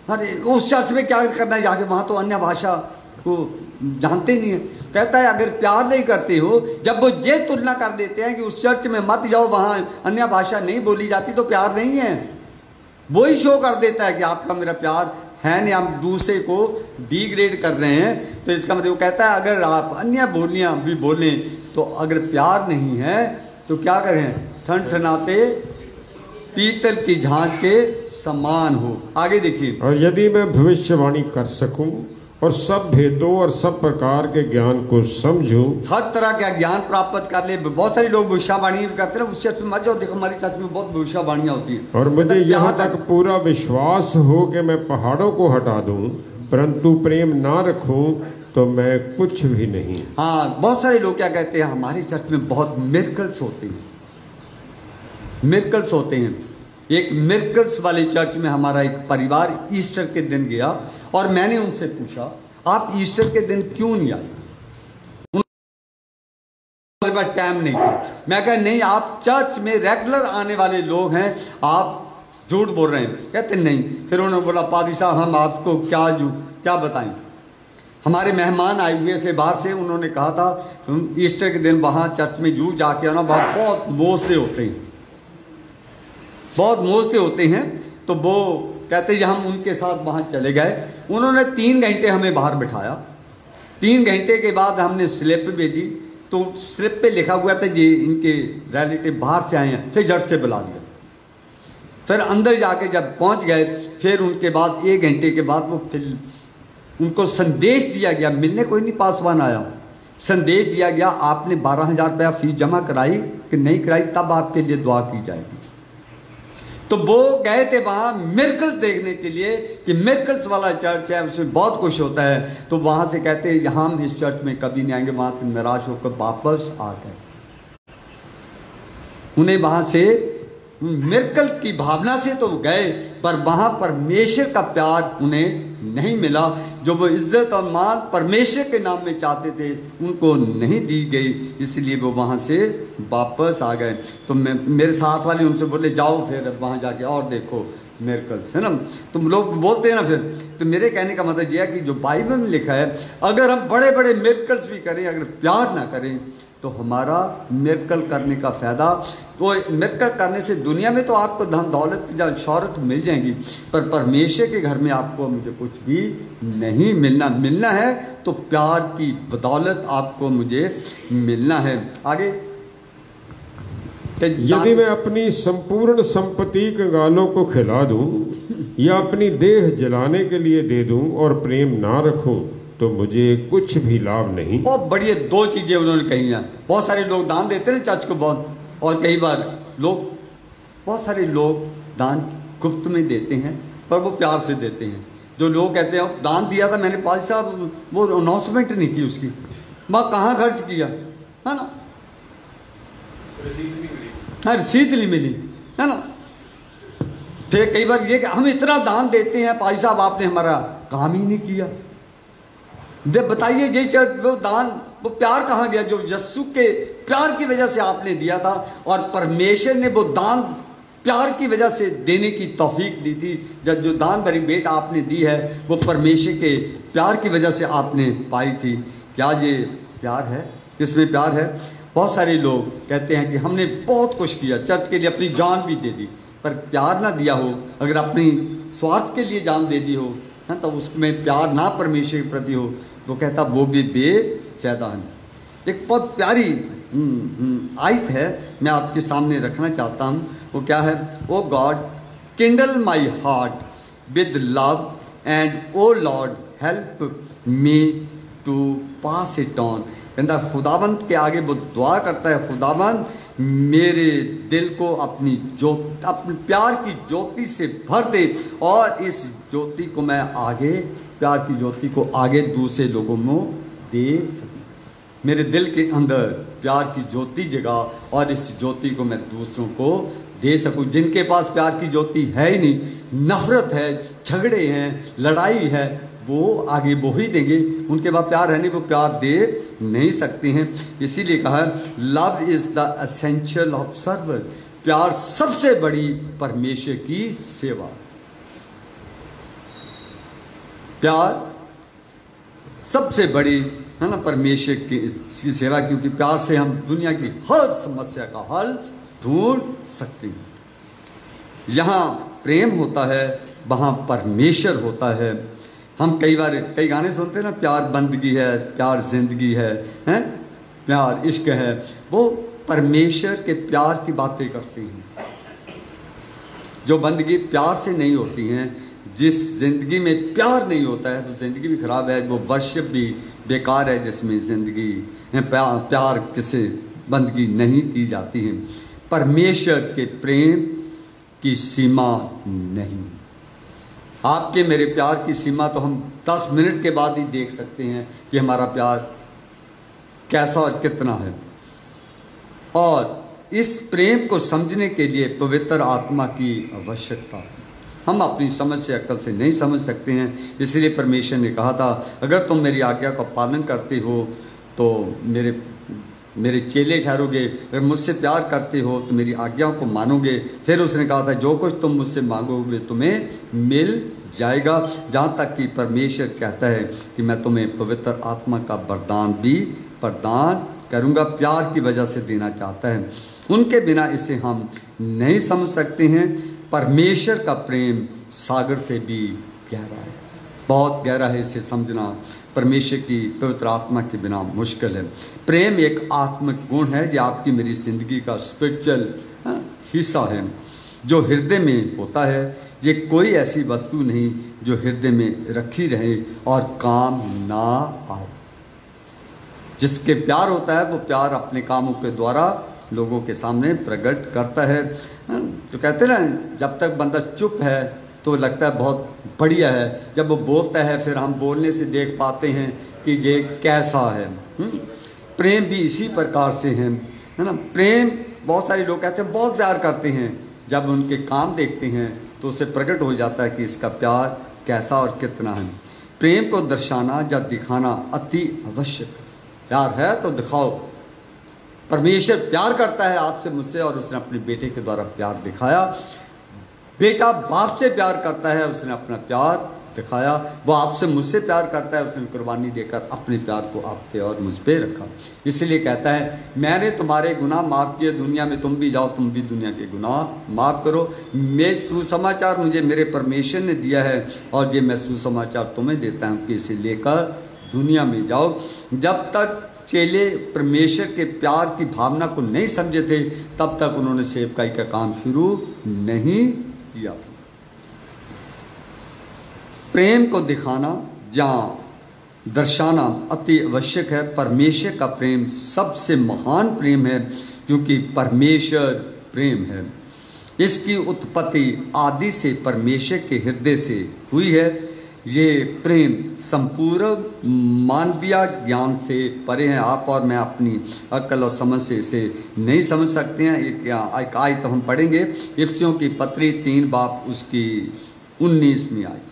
अरे उस चर्च में क्या करना है जाके, वहाँ तो अन्य भाषा को जानते नहीं है। कहता है अगर प्यार नहीं करते हो, जब वो ये तुलना कर देते हैं कि उस चर्च में मत जाओ, वहाँ अन्य भाषा नहीं बोली जाती, तो प्यार नहीं है। वो ही शो कर देता है कि आपका मेरा प्यार है नहीं, हम दूसरे को डिग्रेड कर रहे हैं। तो इसका मतलब वो कहता है अगर आप अन्य बोलियां भी बोलें तो अगर प्यार नहीं है तो क्या करें? ठनठनाते पीतल की झांझ के समान हो। आगे देखिए। और यदि मैं भविष्यवाणी कर सकूं और सब भेदों और सब प्रकार के ज्ञान को समझूं, हर तरह का ज्ञान प्राप्त कर ले। बहुत सारे लोग भविष्यवाणी करते हैं, उस चर्च में मत जाओ, देखो हमारी चर्च में बहुत भविष्यवाणियां होती है। और मुझे यहाँ तक पूरा विश्वास हो कि मैं पहाड़ों को हटा दूं, परंतु प्रेम ना रखूं तो मैं कुछ भी नहीं। हाँ, बहुत सारे लोग क्या कहते हैं, हमारी चर्च में बहुत मिरेकल्स होते हैं, मिरेकल्स होते हैं। एक मिरेकल्स वाले चर्च में हमारा एक परिवार ईस्टर के दिन गया और मैंने उनसे पूछा आप ईस्टर के दिन क्यों नहीं आए? उनके पास टाइम नहीं था। मैं कहा नहीं, आप चर्च में रेगुलर आने वाले लोग हैं, आप झूठ बोल रहे हैं। कहते नहीं। फिर उन्होंने बोला पादी साहब हम आपको क्या बताएं, हमारे मेहमान आए हुए से बाहर से, उन्होंने कहा था ईस्टर के दिन वहाँ चर्च में जू जाके आना, वहाँ बहुत मोजते होते हैं, बहुत मोजते होते हैं। तो वो कहते हैं हम उनके साथ वहाँ चले गए। उन्होंने 3 घंटे हमें बाहर बिठाया। 3 घंटे के बाद हमने स्लिप भेजी, तो स्लिप पे लिखा हुआ था जी इनके रिलेटिव बाहर से आए हैं। फिर झट से बुला दिया। फिर अंदर जाके जब पहुँच गए, फिर उनके बाद 1 घंटे के बाद वो फिर उनको संदेश दिया गया, मिलने कोई नहीं पासवान आया, संदेश दिया गया आपने 12,000 रुपया फीस जमा कराई कि नहीं कराई, तब आपके लिए दुआ की जाएगी। तो वो गए थे वहाँ मिरेकल्स देखने के लिए कि मिरेकल्स वाला चर्च है, उसमें बहुत कुछ होता है। तो वहाँ से कहते हैं हम इस चर्च में कभी नहीं आएंगे। वहाँ से निराश होकर वापस आ गए। उन्हें वहाँ से मिरेकल की भावना से तो गए, पर वहाँ परमेश्वर का प्यार उन्हें नहीं मिला। जो वो इज्जत और मान परमेश्वर के नाम में चाहते थे उनको नहीं दी गई, इसलिए वो वहाँ से वापस आ गए। तो मेरे साथ वाले उनसे बोले जाओ फिर वहाँ जाके और देखो मिरेकल्स, है ना। तुम लोग बोलते हैं ना फिर, तो मेरे कहने का मतलब यह है कि जो बाइबल में लिखा है, अगर हम बड़े बड़े मिरेकल्स भी करें, अगर प्यार ना करें, तो हमारा मिरेकल करने का फ़ायदा, वो मिरेकल करने से दुनिया में तो आपको धन दौलत या शौहरत मिल जाएंगी, पर परमेश्वर के घर में आपको मुझे कुछ भी नहीं मिलना है तो प्यार की बदौलत आपको मुझे मिलना है। आगे, यदि मैं अपनी संपूर्ण संपत्ति कंगालों को खिला दूं या अपनी देह जलाने के लिए दे दूं और प्रेम ना रखूं, तो मुझे कुछ भी लाभ नहीं। बहुत बढ़िया दो चीजें उन्होंने कही हैं। बहुत सारे लोग दान देते हैं चर्च को बहुत, और कई बार बहुत सारे लोग दान गुप्त में देते हैं, पर वो प्यार से देते हैं। जो लोग कहते हैं दान दिया था मैंने, पाजी साहब वो अनाउंसमेंट नहीं की उसकी, मैं कहाँ खर्च किया, है ना, हाँ रसीद नहीं मिली, है ना। फिर कई बार ये कि हम इतना दान देते हैं, पाजी साहब आपने हमारा काम ही नहीं किया। जब बताइए ये चर्च वो दान, वो प्यार कहाँ गया जो यस्सु के प्यार की वजह से आपने दिया था, और परमेश्वर ने वो दान प्यार की वजह से देने की तौफीक दी थी। जब जो दान भरी भेंट आपने दी है वो परमेश्वर के प्यार की वजह से आपने पाई थी। क्या ये प्यार है? इसमें प्यार है। बहुत सारे लोग कहते हैं कि हमने बहुत कुछ किया, चर्च के लिए अपनी जान भी दे दी, पर प्यार ना दिया हो, अगर अपनी स्वार्थ के लिए जान दे दी हो, है, तो उसमें प्यार ना परमेश्वर के प्रति हो, वो कहता वो भी बेफायदा है। एक बहुत प्यारी आयत है, मैं आपके सामने रखना चाहता हूँ। वो क्या है? O God kindle my heart with love and O Lord help me to pass it on. कहता खुदाबंद के आगे वो दुआ करता है, खुदाबंद मेरे दिल को अपनी प्यार की ज्योति से भर दे, और इस ज्योति को मैं आगे, प्यार की ज्योति को आगे दूसरे लोगों में दे सकूं। मेरे दिल के अंदर प्यार की ज्योति जगा, और इस ज्योति को मैं दूसरों को दे सकूं। जिनके पास प्यार की ज्योति है ही नहीं, नफरत है, झगड़े हैं, लड़ाई है, वो आगे वो ही देंगे। उनके पास प्यार है नहीं, वो प्यार दे नहीं सकते हैं। इसीलिए कहा love is the essential of service. प्यार सबसे बड़ी परमेश्वर की सेवा। प्यार सबसे बड़ी है ना परमेश्वर की सेवा, क्योंकि प्यार से हम दुनिया की हर समस्या का हल ढूंढ सकते हैं। जहाँ प्रेम होता है वहाँ परमेश्वर होता है। हम कई बार कई गाने सुनते हैं ना, प्यार बंदगी है, प्यार जिंदगी है, हैं, प्यार इश्क है। वो परमेश्वर के प्यार की बातें करती हैं। जो बंदगी प्यार से नहीं होती हैं, जिस जिंदगी में प्यार नहीं होता है तो जिंदगी भी खराब है, वो वर्शिप भी बेकार है, जिसमें जिंदगी प्यार किसे बंदगी नहीं की जाती है। परमेश्वर के प्रेम की सीमा नहीं। आपके मेरे प्यार की सीमा तो हम 10 मिनट के बाद ही देख सकते हैं कि हमारा प्यार कैसा और कितना है। और इस प्रेम को समझने के लिए पवित्र आत्मा की आवश्यकता है। हम अपनी समझ से, अक्ल से नहीं समझ सकते हैं। इसलिए परमेश्वर ने कहा था, अगर तुम मेरी आज्ञा का पालन करते हो तो मेरे चेले ठहरोगे, अगर मुझसे प्यार करते हो तो मेरी आज्ञाओं को मानोगे। फिर उसने कहा था, जो कुछ तुम मुझसे मांगोगे तुम्हें मिल जाएगा। जहाँ तक कि परमेश्वर कहता है कि मैं तुम्हें पवित्र आत्मा का वरदान भी प्रदान करूँगा। प्यार की वजह से देना चाहता है। उनके बिना इसे हम नहीं समझ सकते हैं। परमेश्वर का प्रेम सागर से भी गहरा है, बहुत गहरा है। इसे समझना परमेश्वर की पवित्र आत्मा के बिना मुश्किल है। प्रेम एक आत्मिक गुण है जो आपकी मेरी जिंदगी का स्पिरिचुअल हिस्सा है, जो हृदय में होता है। ये कोई ऐसी वस्तु नहीं जो हृदय में रखी रहे और काम ना आए। जिसके प्यार होता है वो प्यार अपने कामों के द्वारा लोगों के सामने प्रकट करता है। तो कहते हैं ना, जब तक बंदा चुप है तो लगता है बहुत बढ़िया है, जब वो बोलता है फिर हम बोलने से देख पाते हैं कि ये कैसा है। प्रेम भी इसी प्रकार से है ना। प्रेम, बहुत सारे लोग कहते हैं बहुत प्यार करते हैं, जब उनके काम देखते हैं तो उसे प्रकट हो जाता है कि इसका प्यार कैसा और कितना है। प्रेम को दर्शाना या दिखाना अति आवश्यक है। प्यार है तो दिखाओ। परमेश्वर प्यार करता है आपसे, मुझसे, और उसने अपने बेटे के द्वारा प्यार दिखाया। बेटा बाप से प्यार करता है, उसने अपना प्यार दिखाया। वो आपसे मुझसे प्यार करता है, उसने कुर्बानी देकर अपने प्यार को आपके और मुझ पे रखा। इसलिए कहता है मैंने तुम्हारे गुनाह माफ़ किए, दुनिया में तुम भी जाओ, तुम भी दुनिया के गुनाह माफ़ करो। मैं सुसमाचार मुझे मेरे परमेश्वर ने दिया है और ये मैं सुसमाचार तुम्हें देता हूँ कि इसे लेकर दुनिया में जाओ। जब तक चेले परमेश्वर के प्यार की भावना को नहीं समझे थे, तब तक उन्होंने सेवकाई का काम शुरू नहीं किया। प्रेम को दिखाना या दर्शाना अति आवश्यक है। परमेश्वर का प्रेम सबसे महान प्रेम है, क्योंकि परमेश्वर प्रेम है। इसकी उत्पत्ति आदि से परमेश्वर के हृदय से हुई है। ये प्रेम संपूर्ण मानवीय ज्ञान से परे है। आप और मैं अपनी अक्ल और समझ से इसे नहीं समझ सकते हैं। एक आयत हम पढ़ेंगे, इफिसियों की पत्री 3 बाब उसकी 19वीं आयत।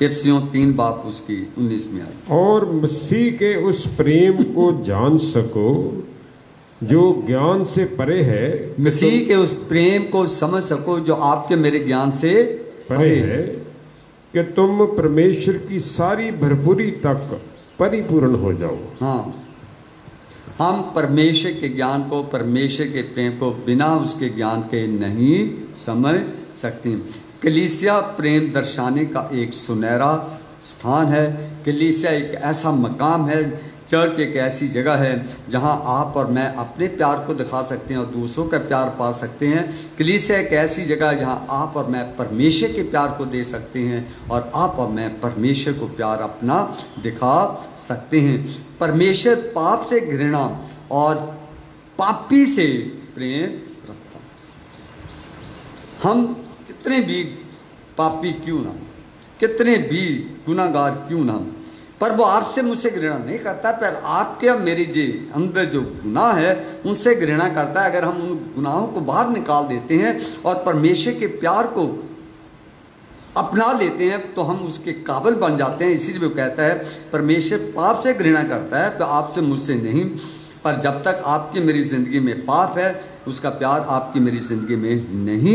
इफिसियों 3 बाब उसकी 19वीं आयत। और मसीह के उस प्रेम को जान सको जो ज्ञान से परे है। मसीह के उस प्रेम को समझ सको जो आपके मेरे ज्ञान से परे है, कि तुम परमेश्वर की सारी भरपूरी तक परिपूर्ण हो जाओ। हाँ, हम परमेश्वर के ज्ञान को, परमेश्वर के प्रेम को बिना उसके ज्ञान के नहीं समझ सकते। कलीसिया प्रेम दर्शाने का एक सुनहरा स्थान है। कलीसिया एक ऐसा मकाम है, चर्च एक ऐसी जगह है जहां आप और मैं अपने प्यार को दिखा सकते हैं और दूसरों का प्यार पा सकते हैं। कलीसिया एक ऐसी जगह है जहां आप और मैं परमेश्वर के प्यार को दे सकते हैं और आप और मैं परमेश्वर को प्यार अपना दिखा सकते हैं। परमेश्वर पाप से घृणा और पापी से प्रेम रखता। हम कितने भी पापी क्यों ना, कितने भी गुनाहगार क्यों ना, पर वो आपसे मुझसे घृणा नहीं करता, पर आपके और मेरे जे अंदर जो गुनाह है उनसे घृणा करता है। अगर हम उन गुनाहों को बाहर निकाल देते हैं और परमेश्वर के प्यार को अपना लेते हैं तो हम उसके काबिल बन जाते हैं। इसीलिए वो कहता है परमेश्वर पाप से घृणा करता है, तो आपसे मुझसे नहीं। पर जब तक आपकी मेरी ज़िंदगी में पाप है, उसका प्यार आपकी मेरी ज़िंदगी में नहीं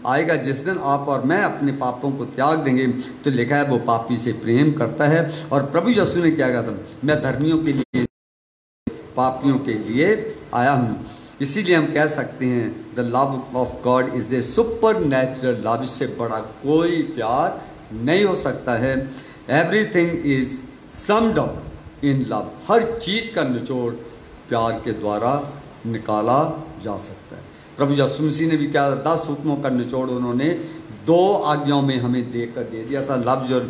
आएगा। जिस दिन आप और मैं अपने पापों को त्याग देंगे तो लिखा है वो पापी से प्रेम करता है। और प्रभु यीशु ने क्या कहा था, मैं धर्मियों के लिए पापियों के लिए आया हूँ। इसीलिए हम कह सकते हैं the love of God is a super natural love. इससे बड़ा कोई प्यार नहीं हो सकता है। Everything is summed up in love. हर चीज़ का निचोड़ प्यार के द्वारा निकाला जा सकता है। प्रभु यीशु मसीह ने भी क्या 10 हुक्मों का निचोड़ उन्होंने 2 आज्ञाओं में हमें देकर दे दिया था। Love your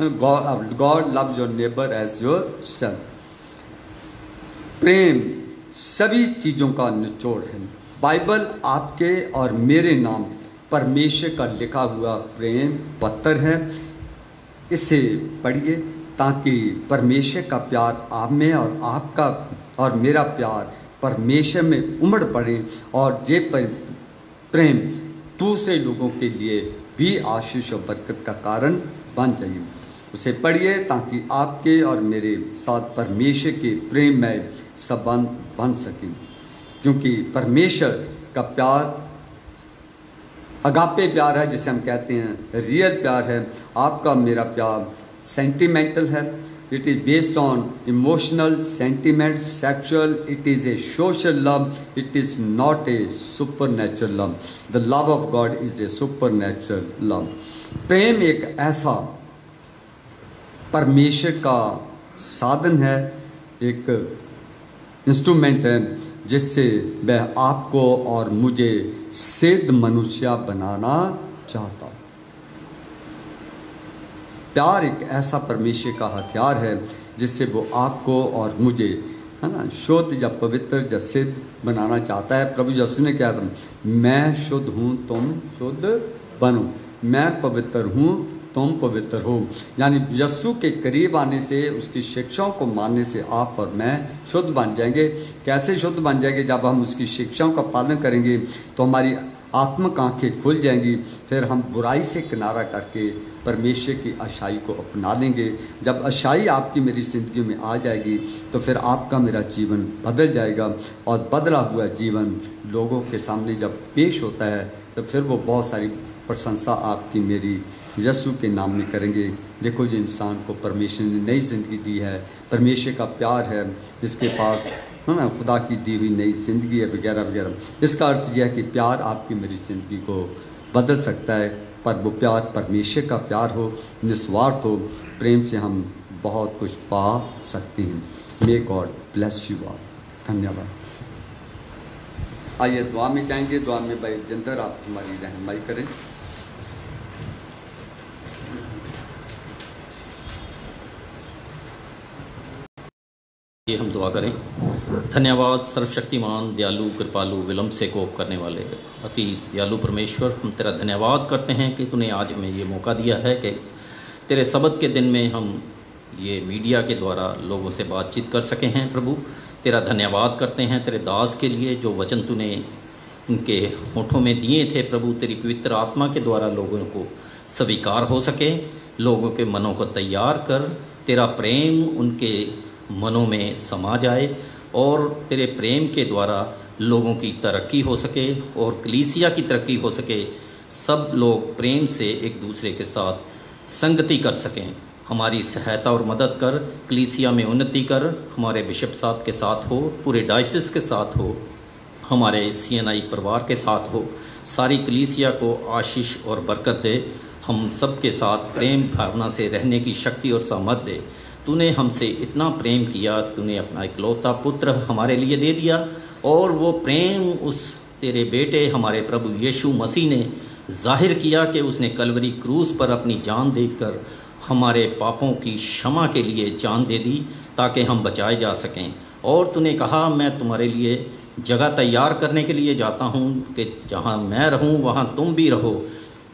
God, love your neighbour as your self. प्रेम सभी चीज़ों का निचोड़ है। बाइबल आपके और मेरे नाम परमेश्वर का लिखा हुआ प्रेम पत्र है। इसे पढ़िए ताकि परमेश्वर का प्यार आप में और आपका और मेरा प्यार परमेश्वर में उमड़ पड़े और ये प्रेम दूसरे लोगों के लिए भी आशीष और बरकत का कारण बन जाए। उसे पढ़िए ताकि आपके और मेरे साथ परमेश्वर के प्रेम में संबंध बन सके, क्योंकि परमेश्वर का प्यार अगापे प्यार है, जिसे हम कहते हैं रियल प्यार है। आपका मेरा प्यार सेंटिमेंटल है। It is based on emotional, sentiment, sexual. It is a social love. It is not a supernatural love. The love of God is a supernatural love. प्रेम एक ऐसा परमेश्वर का साधन है, एक इंस्ट्रूमेंट है जिससे वह आपको और मुझे सिद्ध मनुष्य बनाना चाहता है। प्यार एक ऐसा परमेश्वर का हथियार है जिससे वो आपको और मुझे, है ना, शुद्ध या पवित्र या सिद्ध बनाना चाहता है। प्रभु यीशु ने क्या कहा, मैं शुद्ध हूँ तुम शुद्ध बनो, मैं पवित्र हूँ तुम पवित्र हो। यानी यीशु के करीब आने से, उसकी शिक्षाओं को मानने से आप और मैं शुद्ध बन जाएंगे। कैसे शुद्ध बन जाएंगे? जब हम उसकी शिक्षाओं का पालन करेंगे तो हमारी आत्मिक आंखें खुल जाएंगी, फिर हम बुराई से किनारा करके परमेश्वर की अच्छाई को अपना लेंगे। जब अच्छाई आपकी मेरी ज़िंदगी में आ जाएगी तो फिर आपका मेरा जीवन बदल जाएगा, और बदला हुआ जीवन लोगों के सामने जब पेश होता है तो फिर वो बहुत सारी प्रशंसा आपकी मेरी यीशु के नाम में करेंगे। देखो, जो इंसान को परमेश्वर ने नई ज़िंदगी दी है, परमेश्वर का प्यार है, इसके पास है ना, खुदा की दी हुई नई ज़िंदगी है वगैरह वगैरह। इसका अर्थ यह है कि प्यार आपकी मेरी ज़िंदगी को बदल सकता है, पर वो प्यार परमेश्वर का प्यार हो, निस्वार्थ हो, प्रेम से हम बहुत कुछ पा सकते हैं। May God bless you all. धन्यवाद। आइए दुआ में जाएंगे। दुआ में भाई जिंदर आप हमारी रहनुमाई करें। ये हम दुआ करें। धन्यवाद सर्वशक्तिमान, दयालु, कृपालु, विलम्ब से कोप करने वाले अति दयालु परमेश्वर, हम तेरा धन्यवाद करते हैं कि तूने आज हमें ये मौका दिया है कि तेरे सबत के दिन में हम ये मीडिया के द्वारा लोगों से बातचीत कर सके हैं। प्रभु, तेरा धन्यवाद करते हैं तेरे दास के लिए, जो वचन तूने उनके होठों में दिए थे प्रभु, तेरी पवित्र आत्मा के द्वारा लोगों को स्वीकार हो सके, लोगों के मनों को तैयार कर, तेरा प्रेम उनके मनों में समा जाए और तेरे प्रेम के द्वारा लोगों की तरक्की हो सके और कलीसिया की तरक्की हो सके। सब लोग प्रेम से एक दूसरे के साथ संगति कर सकें। हमारी सहायता और मदद कर, कलीसिया में उन्नति कर, हमारे बिशप साहब के साथ हो, पूरे डायसिस के साथ हो, हमारे CNI परिवार के साथ हो, सारी कलीसिया को आशीष और बरकत दे। हम सब के साथ प्रेम भावना से रहने की शक्ति और सामर्थ दे। तूने हमसे इतना प्रेम किया, तूने अपना इकलौता पुत्र हमारे लिए दे दिया, और वो प्रेम उस तेरे बेटे हमारे प्रभु यीशु मसीह ने जाहिर किया कि उसने कलवरी क्रूस पर अपनी जान देकर हमारे पापों की क्षमा के लिए जान दे दी ताकि हम बचाए जा सकें। और तूने कहा, मैं तुम्हारे लिए जगह तैयार करने के लिए जाता हूँ कि जहाँ मैं रहूँ वहाँ तुम भी रहो।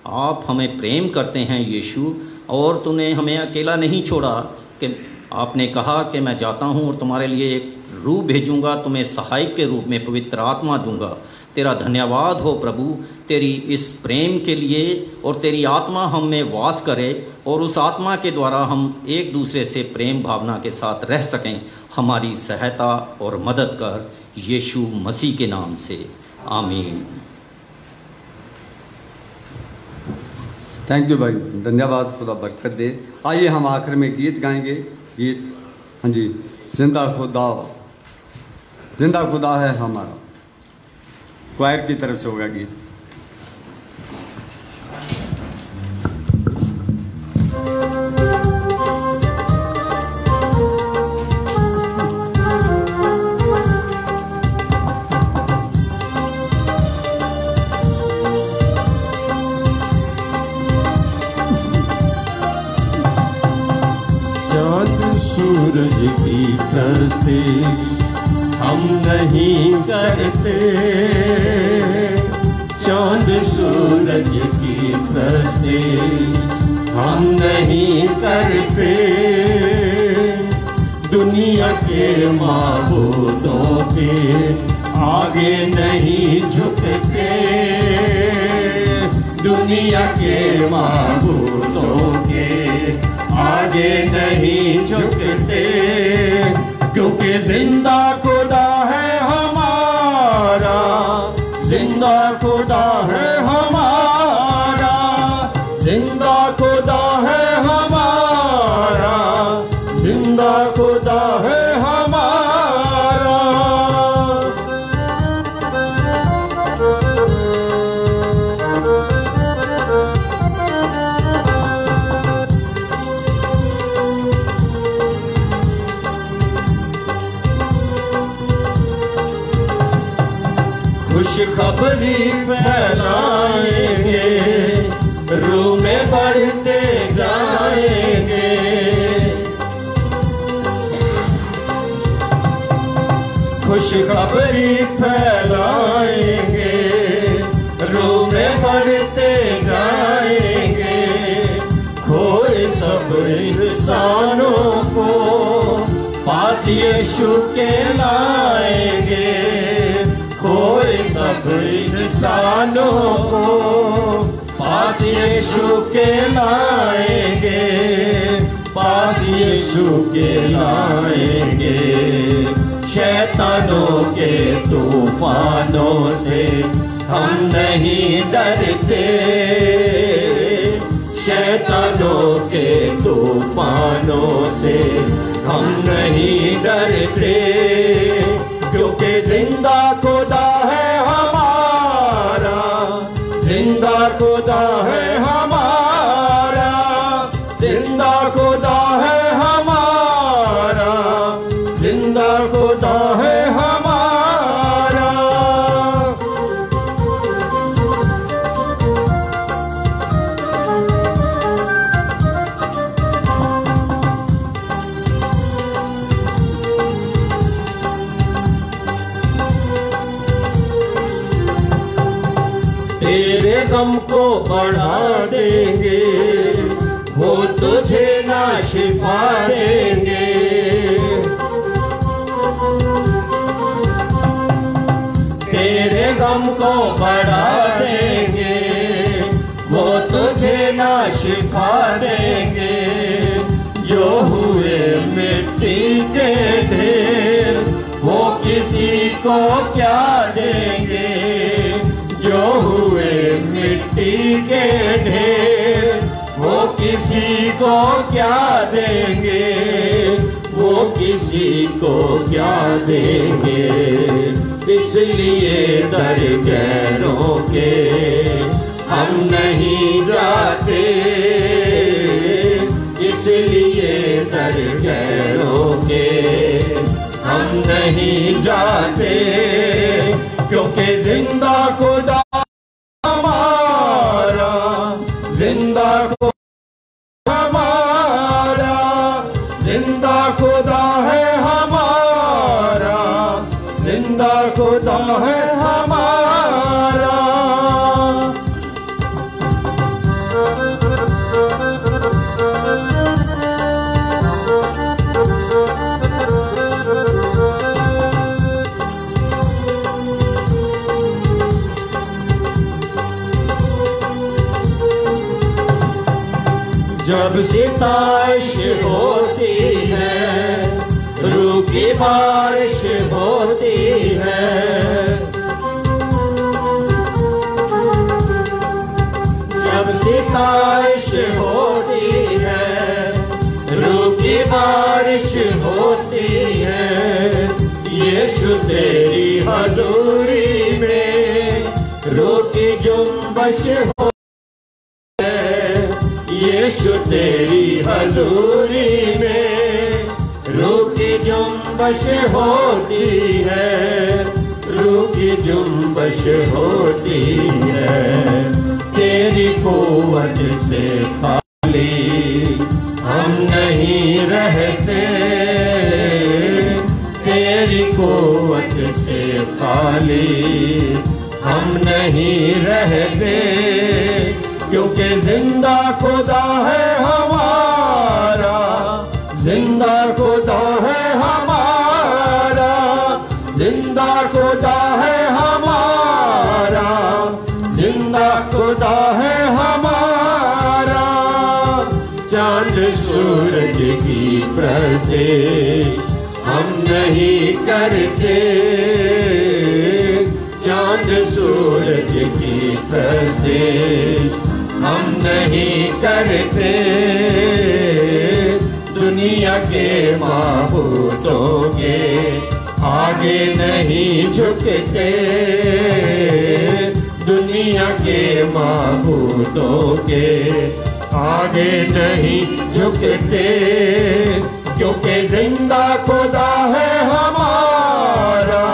आप हमें प्रेम करते हैं यीशु, और तूने हमें अकेला नहीं छोड़ा कि आपने कहा कि मैं जाता हूँ और तुम्हारे लिए एक रूह भेजूँगा, तुम्हें सहायक के रूप में पवित्र आत्मा दूँगा। तेरा धन्यवाद हो प्रभु तेरी इस प्रेम के लिए, और तेरी आत्मा हम में वास करे और उस आत्मा के द्वारा हम एक दूसरे से प्रेम भावना के साथ रह सकें। हमारी सहायता और मदद कर यीशु मसीह के नाम से, आमीन। थैंक यू भाई, धन्यवाद, खुदा बरकत दे। आइए हम आखिर में गीत गाएंगे। गीत, हाँ जी, जिंदा खुदा है हमारा, क्वायर की तरफ से होगा गीत। सूरज की प्रस्ते हम नहीं करते, चांद सूरज की प्रस्ते हम नहीं करते, दुनिया के माबूदों के आगे नहीं झुकते, दुनिया के माबूदों के आगे नहीं झुकते, क्योंकि जिंदा खुदा है हमारा, जिंदा खुदा है हमारा, जिंदा खुदा है हमारा, जिंदा खुदा है हमारा। खुशखबरी फैलाएंगे, रूह में बढ़ते जाएंगे, खुशखबरी फैलाएंगे, रूह में बढ़ते जाएंगे, खोए सब इंसानों को पास यीशु के लाएंगे, खोए सब इंसानों को पास यीशु के लाएंगे, पास यीशु के लाएंगे। शैतानों के तूफानों से हम नहीं डरते, शैतानों के तूफानों से हम नहीं डरते, क्योंकि जिंदा खुदा है हमारा, जिंदा खुदा है हमारा, जिंदा खुदा है हमारा, जिंदा खुदा है हमारा। तेरे गम को बढ़ा देंगे, वो तुझे ना शिफा देंगे। तेरे गम को बढ़ा देंगे, वो तुझे ना शिफा देंगे। जो हुए मिट्टी के ढेर, वो किसी को क्या देंगे। जो हुए मिट्टी के ढेर, वो किसी को क्या देंगे, वो किसी को क्या देंगे। इसलिए दरगहरों के हम नहीं जाते, इसलिए दरगहरों के हम नहीं जाते, क्योंकि जिंदा खुदा हमारा, जिंदा खुदा हमारा, जिंदा खुदा है हमारा, जिंदा खुदा है हमारा। जब सिताइश होती है, रूह की बारिश होती है। जब सिताइश होती है, रूह की बारिश होती है। यीशु तेरी हजूरी में रूह की जुम्बश हो, यीशु तेरी हजूरी में रूह की जुम्बश होती है, रूह की जुम्बश होती है। तेरी कुव्वत से खाली हम नहीं रहते, तेरी कुव्वत से खाली हम नहीं रहते, क्योंकि जिंदा खुदा है हमारा, जिंदा खुदा है हमारा, जिंदा खुदा है हमारा, जिंदा खुदा है हमारा। चांद सूरज की प्रस्तिश हम नहीं करते, चांद सूरज की प्रस्तिश हम नहीं करते। दुनिया के माबूदों के आगे नहीं झुकते, दुनिया के माबूदों के आगे नहीं झुकते, क्योंकि जिंदा खुदा है हमारा,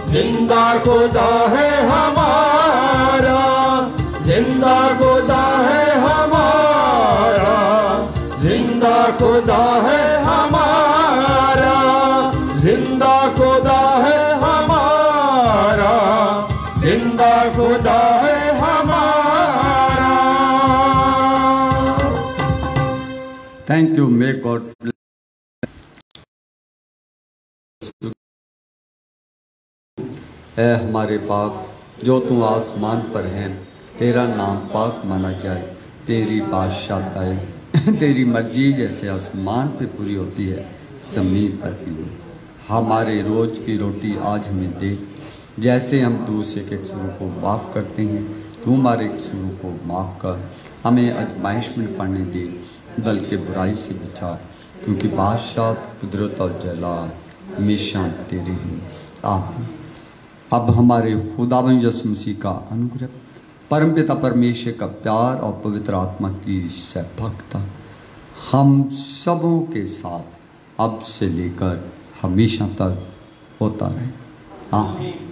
जिंदा खुदा है हमारा, जिंदा खुदा है हमारा, जिंदा खुदा है हमारा, जिंदा खुदा है हमारा, जिंदा खुदा है हमारा। Thank you. मे गॉड ऐ हमारे बाप जो तू आसमान पर है, तेरा नाम पाक माना जाए, तेरी बादशाह आए। तेरी मर्जी जैसे आसमान पे पूरी होती है, ज़मीन पर भी हो। हमारे रोज़ की रोटी आज हमें दे, जैसे हम दूसरे के कसूरों को माफ़ करते हैं, तू हमारे कसूरों को माफ़ कर। हमें आजमाइश में पड़ने दे, बल्कि बुराई से बचा, क्योंकि बादशाह, कुदरत और जलाल हमेशा तेरे हैं। आमीन। अब हमारे खुदावंद यीशु मसीह का अनुग्रह, परमपिता परमेश्वर का प्यार और पवित्र आत्मा की सहभागिता हम सबों के साथ अब से लेकर हमेशा तक होता रहे। आमीन।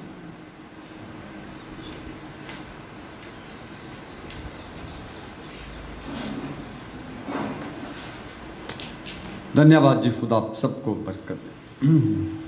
धन्यवाद जी, खुदा आप सबको बरकत दे।